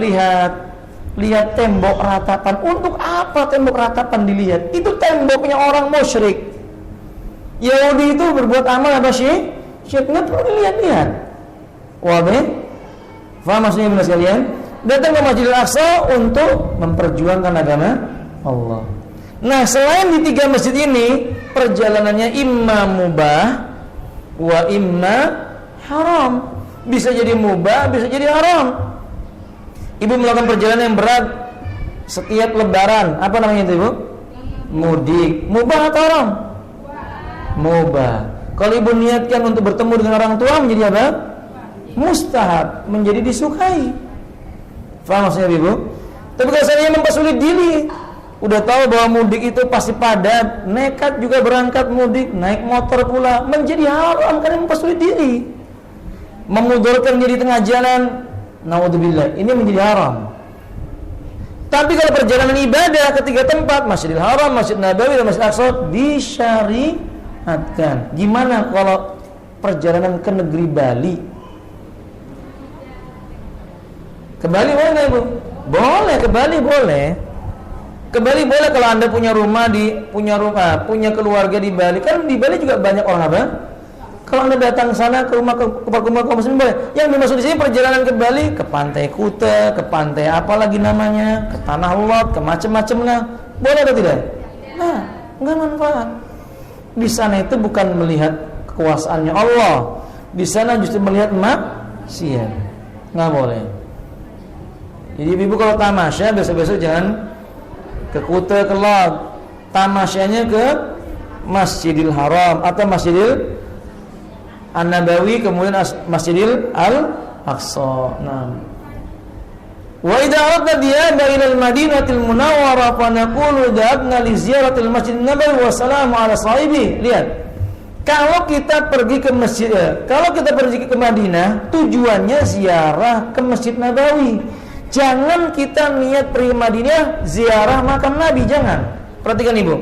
tembok ratapan. Untuk apa tembok ratapan dilihat? Itu temboknya orang musyrik. Yahudi itu berbuat amal apa sih? Syirk, nggak perlu dilihat-lihat. Wadah? Faham maksudnya benar sekalian? Datang ke Masjidil Aqsa untuk memperjuangkan agama Allah. Nah, selain di 3 masjid ini, perjalanannya imma mubah wa imma haram. Bisa jadi mubah, bisa jadi haram. Ibu melakukan perjalanan yang berat setiap lebaran. Apa namanya itu, Ibu? Mudik. Mubah atau haram? Mubah. Kalau ibu niatkan untuk bertemu dengan orang tua, menjadi apa? Mustahab, menjadi disukai. Faham maksudnya Ibu? Tapi kalau saya mempersulit diri, udah tahu bahwa mudik itu pasti padat, nekat juga berangkat mudik, naik motor pula, menjadi haram karena mempersulit diri, memudorkan diri tengah jalan. Naudzubillah, ini menjadi haram. Tapi kalau perjalanan ibadah ke 3 tempat, Masjidil Haram, Masjid Nabawi dan Masjid Aqsa, disyariatkan. Gimana kalau perjalanan ke negeri Bali? Ke Bali boleh nggak Ibu? Boleh, ke Bali boleh. Ke Bali boleh kalau Anda punya punya keluarga di Bali. Kan di Bali juga banyak orang apa? Kalau Anda datang sana ke rumah kaum muslimin boleh. Yang dimaksud di sini perjalanan ke Bali, ke Pantai Kuta, ke pantai apa lagi namanya, ke Tanah Lot, ke macam-macam lah. Boleh atau tidak? Nah, enggak manfaat. Di sana itu bukan melihat kekuasaannya Allah. Di sana justru melihat maksiat. Enggak boleh. Jadi ibu kalau tamasya besok-besok jangan ke Kuta, ke Lot. Tamasyanya ke Masjidil Haram atau Masjidil An-Nabawi, kemudian Masjidil Al-Aqsa. Nah. Wa idza aradna dhiyaba ila al-Madinatil Munawwarah fa naqulu dhahabna li ziyaratil Masjidin Nabawi wa salamu ala sahibi. Lihat. Kalau kita pergi ke ke Madinah, tujuannya ziarah ke Masjid Nabawi. Jangan kita niat pergi ke Madinah ziarah makam Nabi, jangan. Perhatikan Ibu.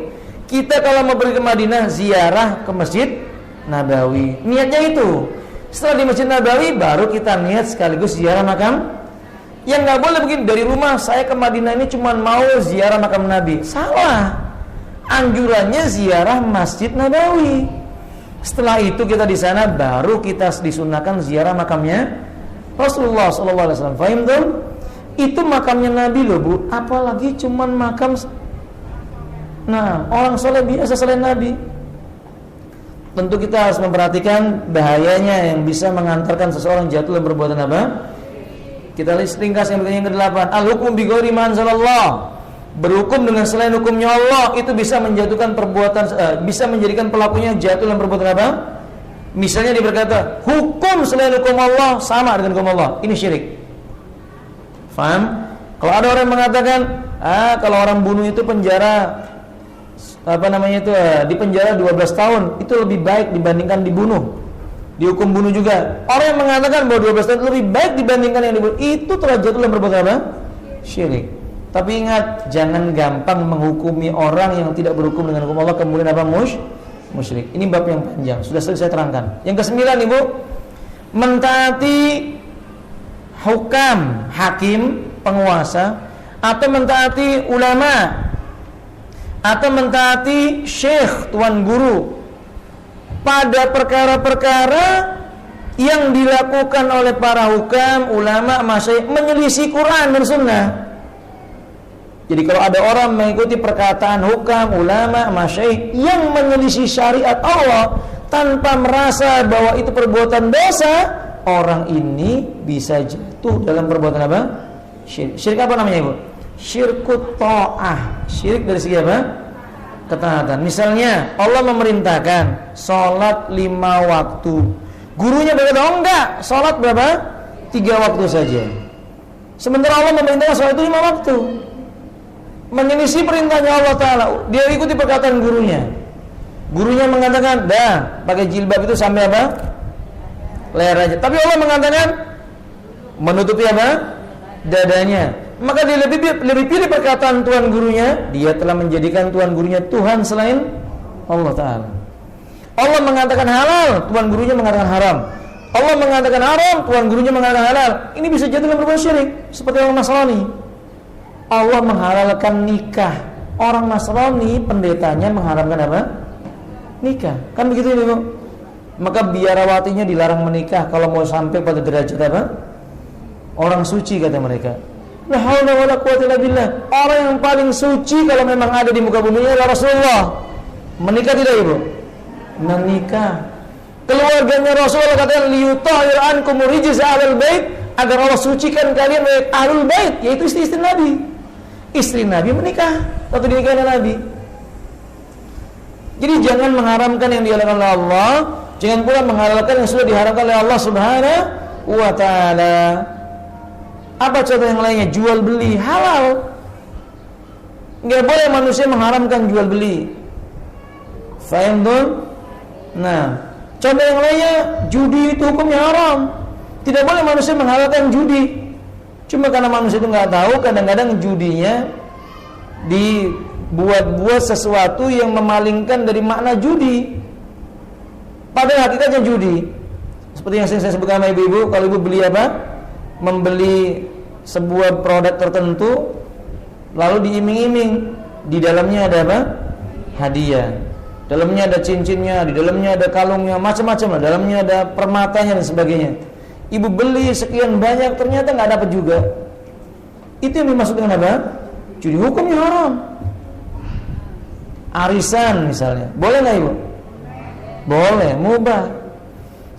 Kita kalau mau pergi ke Madinah ziarah ke Masjid Nabawi. Niatnya itu. Setelah di Masjid Nabawi baru kita niat sekaligus ziarah makam. Yang enggak boleh begini, dari rumah saya ke Madinah ini cuma mau ziarah makam Nabi. Salah. Anjurannya ziarah Masjid Nabawi. Setelah itu kita di sana baru kita disunahkan ziarah makamnya Rasulullah sallallahu alaihi wasallam. Faham tuh? Itu makamnya Nabi loh Bu. Apalagi cuman makam orang soleh biasa selain Nabi. Tentu kita harus memperhatikan bahayanya yang bisa mengantarkan seseorang jatuh dalam perbuatan apa? Kita ringkas yang ke-8. Al-hukmu bi ghairi ma anzalallah. Berhukum dengan selain hukumnya Allah itu bisa menjatuhkan bisa menjadikan pelakunya jatuh dalam perbuatan apa? Misalnya dia berkata, hukum selain hukum Allah sama dengan hukum Allah. Ini syirik. Faham? Kalau ada orang yang mengatakan, kalau orang bunuh itu penjara di penjara 12 tahun itu lebih baik dibandingkan dibunuh, dihukum bunuh juga. Orang yang mengatakan bahwa 12 tahun lebih baik dibandingkan yang dibunuh, itu telah jatuh dalam perbuatan apa? Syirik. Tapi ingat, jangan gampang menghukumi orang yang tidak berhukum dengan hukum Allah kemudian apa? Musyrik. Ini bab yang panjang, sudah sering saya terangkan. Yang ke-9 Ibu, mentaati hukam, hakim, penguasa, atau mentaati ulama, atau mentaati syekh, tuan guru, pada perkara-perkara yang dilakukan oleh para hukam, ulama, masyayikh menyelisih Quran dan Sunnah. Jadi kalau ada orang mengikuti perkataan hukam, ulama, masyayikh yang menyelisih syariat Allah tanpa merasa bahwa itu perbuatan dosa, orang ini bisa jatuh dalam perbuatan apa? Syirik. Syirik apa namanya, Ibu? Syirkut ta'ah. Syirik dari segi apa? Ketaatan. Misalnya Allah memerintahkan sholat 5 waktu. Gurunya berkata, oh enggak, sholat berapa? 3 waktu saja. Sementara Allah memerintahkan sholat itu 5 waktu. Menyelisih perintahnya Allah Ta'ala. Dia ikuti perkataan gurunya. Gurunya mengatakan, dah, pakai jilbab itu sampai apa? Leher aja. Tapi Allah mengatakan menutupi apa? Dadanya. Maka dia lebih pilih perkataan tuan gurunya. Dia telah menjadikan tuan gurunya Tuhan selain Allah Ta'ala. Allah mengatakan halal, tuan gurunya mengatakan haram. Allah mengatakan haram, tuan gurunya mengatakan halal. Ini bisa jatuh dalam perbuatan syirik. Seperti orang Nasrani. Allah menghalalkan nikah. Orang Nasrani pendetanya mengharamkan apa? Nikah. Kan begitu ini, Bu? Maka biarawatinya dilarang menikah kalau mau sampai pada derajat apa? Orang suci, kata mereka. La haula wala quwwata illa billah. Orang yang paling suci kalau memang ada di muka bumi adalah Rasulullah. Menikah tidak, Ibu? Menikah. Keluarganya Rasulullah katakan liyutahhir ankum rijza ahlul bait, agar Allah sucikan kalian dari ahlul bait, yaitu istri-istri Nabi. Istri Nabi menikah waktu dinikahi oleh Nabi. Jadi jangan mengharamkan yang dihalalkan oleh Allah, jangan pula menghalalkan yang sudah diharamkan oleh Allah Subhanahu wa Ta'ala. Apa contoh yang lainnya? Jual beli halal. Enggak boleh manusia mengharamkan jual beli. Faham tuh? Nah, contoh yang lainnya, judi itu hukumnya haram. Tidak boleh manusia menghalalkan judi. Cuma karena manusia itu nggak tahu, kadang-kadang judinya dibuat-buat sesuatu yang memalingkan dari makna judi. Padahal hakikatnya judi. Seperti yang saya sebutkan sama ibu-ibu, kalau ibu beli apa? Membeli sebuah produk tertentu, lalu diiming-iming, di dalamnya ada apa? Hadiah. Dalamnya ada cincinnya, di dalamnya ada kalungnya, macam-macam lah. Dalamnya ada permatanya dan sebagainya. Ibu beli sekian banyak, ternyata nggak dapat juga. Itu yang dimaksud dengan apa? Judi, hukumnya haram. Arisan misalnya, boleh nggak, Ibu? Boleh, mubah.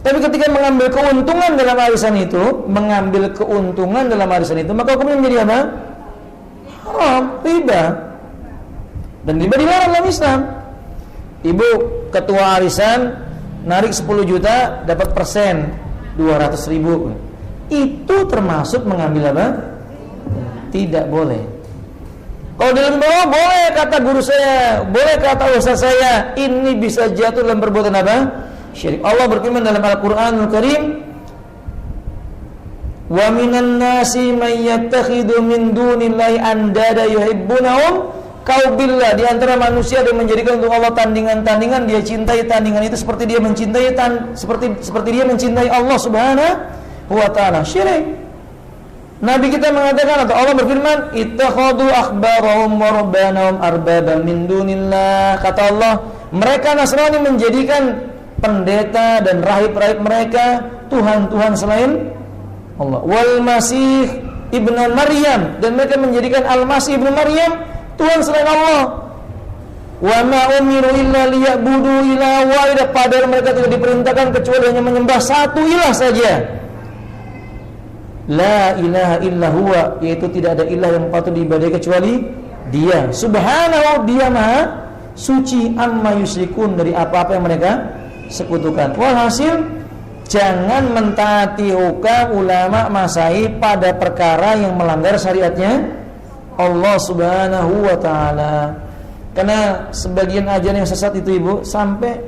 Tapi ketika mengambil keuntungan dalam arisan itu, maka hukumnya menjadi apa? Haram, riba. Dan riba dilarang dalam Islam. Ibu ketua arisan narik 10 juta, dapat persen 200.000. Itu termasuk mengambil apa? Tidak boleh. Kalau dalam bawah boleh kata guru saya, boleh kata ustaz saya, ini bisa jatuh dalam perbuatan apa? Syirik. Allah berfirman dalam Al-Qur'anul Karim, wa minan nasi may yattakhidhu min dunillahi andada yuhibbunahum kaubillah. Di antara manusia ada yang menjadikan untuk Allah tandingan-tandingan, dia cintai tandingan itu seperti dia mencintai seperti dia mencintai Allah Subhanahu wa Ta'ala. Syirik. Nabi kita mengatakan, atau Allah berfirman, ittakhadhu akhbarahum wa rabbanahum arbaban min dunillah. Kata Allah, mereka Nasrani menjadikan pendeta dan rahib-rahib mereka Tuhan-Tuhan selain Allah. Wal Masih ibnu Maryam, dan mereka menjadikan Al-Masih ibnu Maryam Tuhan selain Allah. Wa ma umiru illa liya'budu ilaha wahidah, padahal mereka tidak diperintahkan kecuali hanya menyembah satu ilah saja. La ilaha illa huwa, yaitu tidak ada ilah yang patut diibadahi kecuali Dia. Subhanahu, Dia maha suci, amma yusyrikun, dari apa-apa yang mereka sekutukan. Walhasil, jangan mentaati hukam ulama masyayikh pada perkara yang melanggar syariatnya Allah Subhanahu wa Ta'ala. Karena sebagian ajaran yang sesat itu, Ibu, sampai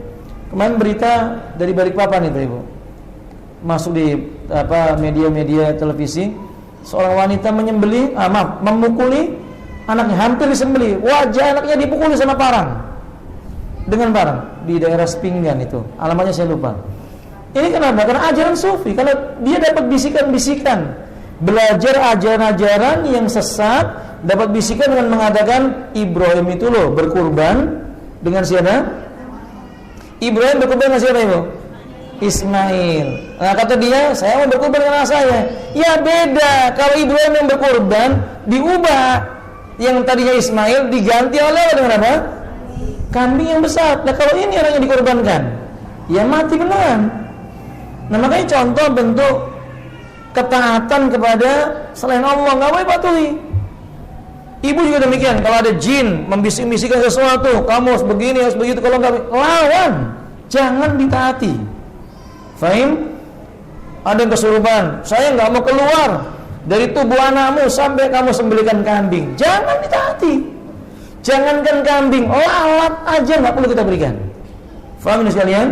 kemarin berita dari Balikpapan itu, Ibu, masuk di media-media televisi, seorang wanita memukuli anaknya, hampir disembelih, wajah anaknya dipukuli sama parang, dengan parang di daerah Sepinggan itu, alamatnya saya lupa. Ini kenapa? Karena ajaran sufi. Kalau dia dapat bisikan-bisikan belajar ajaran-ajaran yang sesat, dapat bisikan dengan mengatakan Ibrahim itu loh berkurban dengan siapa? Ibrahim berkurban dengan siapa Ibu? Ismail. Nah kata dia, saya mau berkurban dengan anak saya. Ya beda, kalau Ibrahim yang berkurban diubah, yang tadinya Ismail diganti oleh dengan apa? Kambing yang besar. Nah kalau ini orang yang dikorbankan, ya mati beneran. Nah makanya contoh bentuk ketaatan kepada selain Allah nggak boleh patuhi. Ibu juga demikian. Kalau ada jin membisik-bisikkan sesuatu, kamu harus begini, harus begitu, kalau nggak lawan, jangan ditaati. Fahim? Ada yang kesurupan, saya nggak mau keluar dari tubuh anakmu sampai kamu sembelihkan kambing. Jangan ditaati. Jangankan kambing, lalat aja nggak perlu kita berikan. Faham ini sekalian?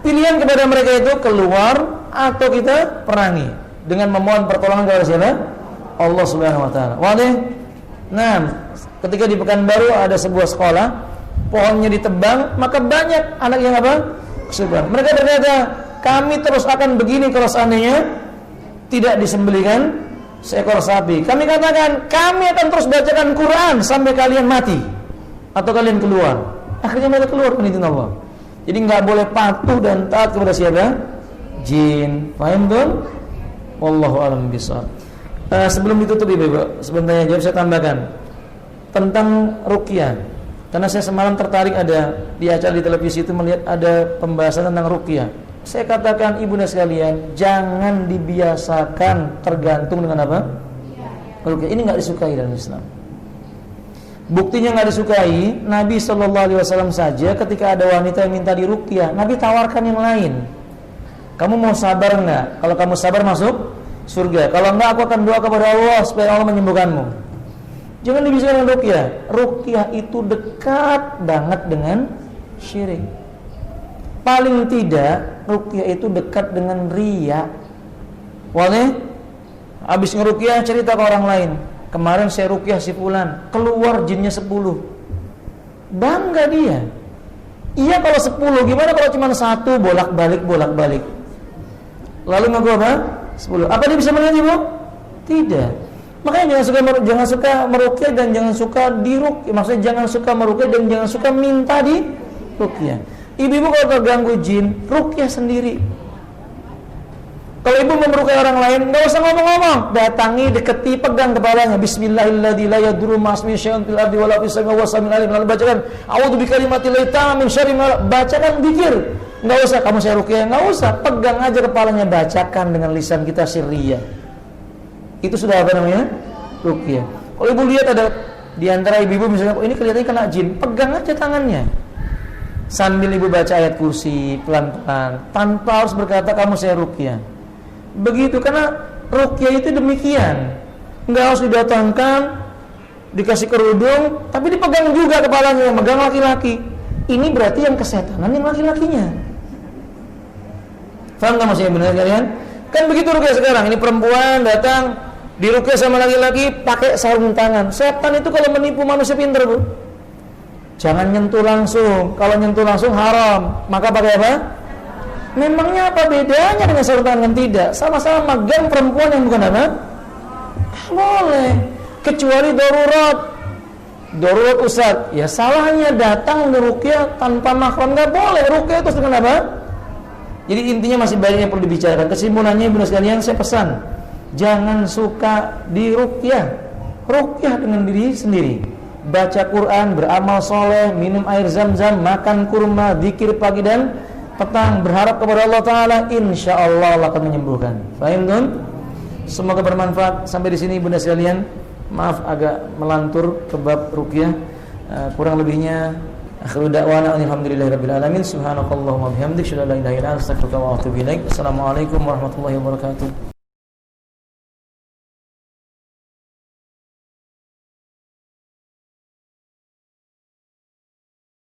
Pilihan kepada mereka itu keluar atau kita perangi dengan memohon pertolongan kepada siapa? Allah Subhanahu Wa Taala. Wadah? Nah, ketika di Pekanbaru ada sebuah sekolah, pohonnya ditebang, maka banyak anak yang apa? Kesurupan. Mereka berkata, kami terus akan begini kalau seandainya tidak disembelihkan seekor sapi. Kami katakan, kami akan terus bacakan Quran sampai kalian mati atau kalian keluar. Akhirnya mereka keluar dengan izin Allah. Jadi nggak boleh patuh dan taat kepada siapa? Jin. Paham tuh? Wallahu a'lam bishawab. Sebelum ditutup Ibu, sebentar jawab saya tambahkan tentang ruqyah. Karena saya semalam tertarik ada di acara di televisi itu melihat ada pembahasan tentang ruqyah. Saya katakan ibunda sekalian, jangan dibiasakan tergantung dengan apa? Ruqyah. Ini nggak disukai dalam Islam. Buktinya nggak disukai, Nabi SAW saja ketika ada wanita yang minta diruqyah, Nabi tawarkan yang lain. Kamu mau sabar nggak? Kalau kamu sabar masuk surga. Kalau enggak, aku akan doa kepada Allah supaya Allah menyembuhkanmu. Jangan dibiasakan dengan ruqyah. Ruqyah itu dekat banget dengan syirik. Paling tidak ruqyah itu dekat dengan riya. Waleh, habis ngeruqyah cerita ke orang lain. Kemarin saya ruqyah si fulan, keluar jinnya 10. Bangga dia. Iya kalau 10, gimana kalau cuma 1 bolak-balik. Lalu ngaku apa? 10. Apa dia bisa mengaji, Bu? Tidak. Makanya jangan suka meruqyah dan jangan suka diruqyah. Maksudnya jangan suka meruqyah dan jangan suka minta di ruqyah. Ibu-ibu kalau terganggu jin, ruqyah sendiri. Kalau ibu meruqyah orang lain, enggak usah ngomong-ngomong, datangi, deketi, pegang kepalanya. Bismillahilladzi la yadurru ma'asmihi syai'un fil ardi wala fis samai wa samil alim. Lalu bacakan a'udzu bikalimatillahi tammati min syarri ma, bacakan zikir. Enggak usah kamu saya ruqyah, enggak usah, pegang aja kepalanya, bacakan dengan lisan kita sirriyah. Itu sudah apa namanya? Ruqyah. Kalau ibu lihat ada di antara ibu-ibu misalnya, oh ini kelihatannya kena jin, pegang aja tangannya. Sambil ibu baca ayat kursi pelan-pelan, tanpa harus berkata kamu saya ruqyah. Begitu, karena ruqyah itu demikian. Enggak harus didatangkan, dikasih kerudung, tapi dipegang juga kepalanya, megang laki-laki. Ini berarti yang kesetanan yang laki-lakinya. Faham nggak maksudnya benar kalian? Kan begitu ruqyah sekarang. Ini perempuan datang diruqyah sama laki-laki pakai sarung tangan. Setan itu kalau menipu manusia pintar, Bu. Jangan nyentuh langsung. Kalau nyentuh langsung haram. Maka pakai apa? Memangnya apa bedanya dengan sarung tangan? Tidak. Sama-sama megang perempuan yang bukan apa? Boleh. Kecuali darurat. Darurat Ustaz. Ya salahnya datang ruqyah tanpa mahram, enggak boleh. Ruqyah itu dengan apa? Jadi intinya masih banyak yang perlu dibicarakan. Kesimpulannya ibu sekalian, saya pesan, jangan suka di ruqyah. Ruqyah dengan diri sendiri. Baca Quran, beramal soleh, minum air zam-zam, makan kurma, zikir pagi dan petang, berharap kepada Allah Ta'ala, insya Allah Allah akan menyembuhkan. Fahim tuh? Semoga bermanfaat. Sampai di sini bunda sekalian. Maaf agak melantur ke bab ruqyah. Kurang lebihnya akhiru da'wana alhamdulillahirabbil alamin. Subhanakallahumma bihamdik, asyhadu an la ilaha illa anta, astaghfiruka wa atubu ilaik. Assalamualaikum warahmatullahi wabarakatuh.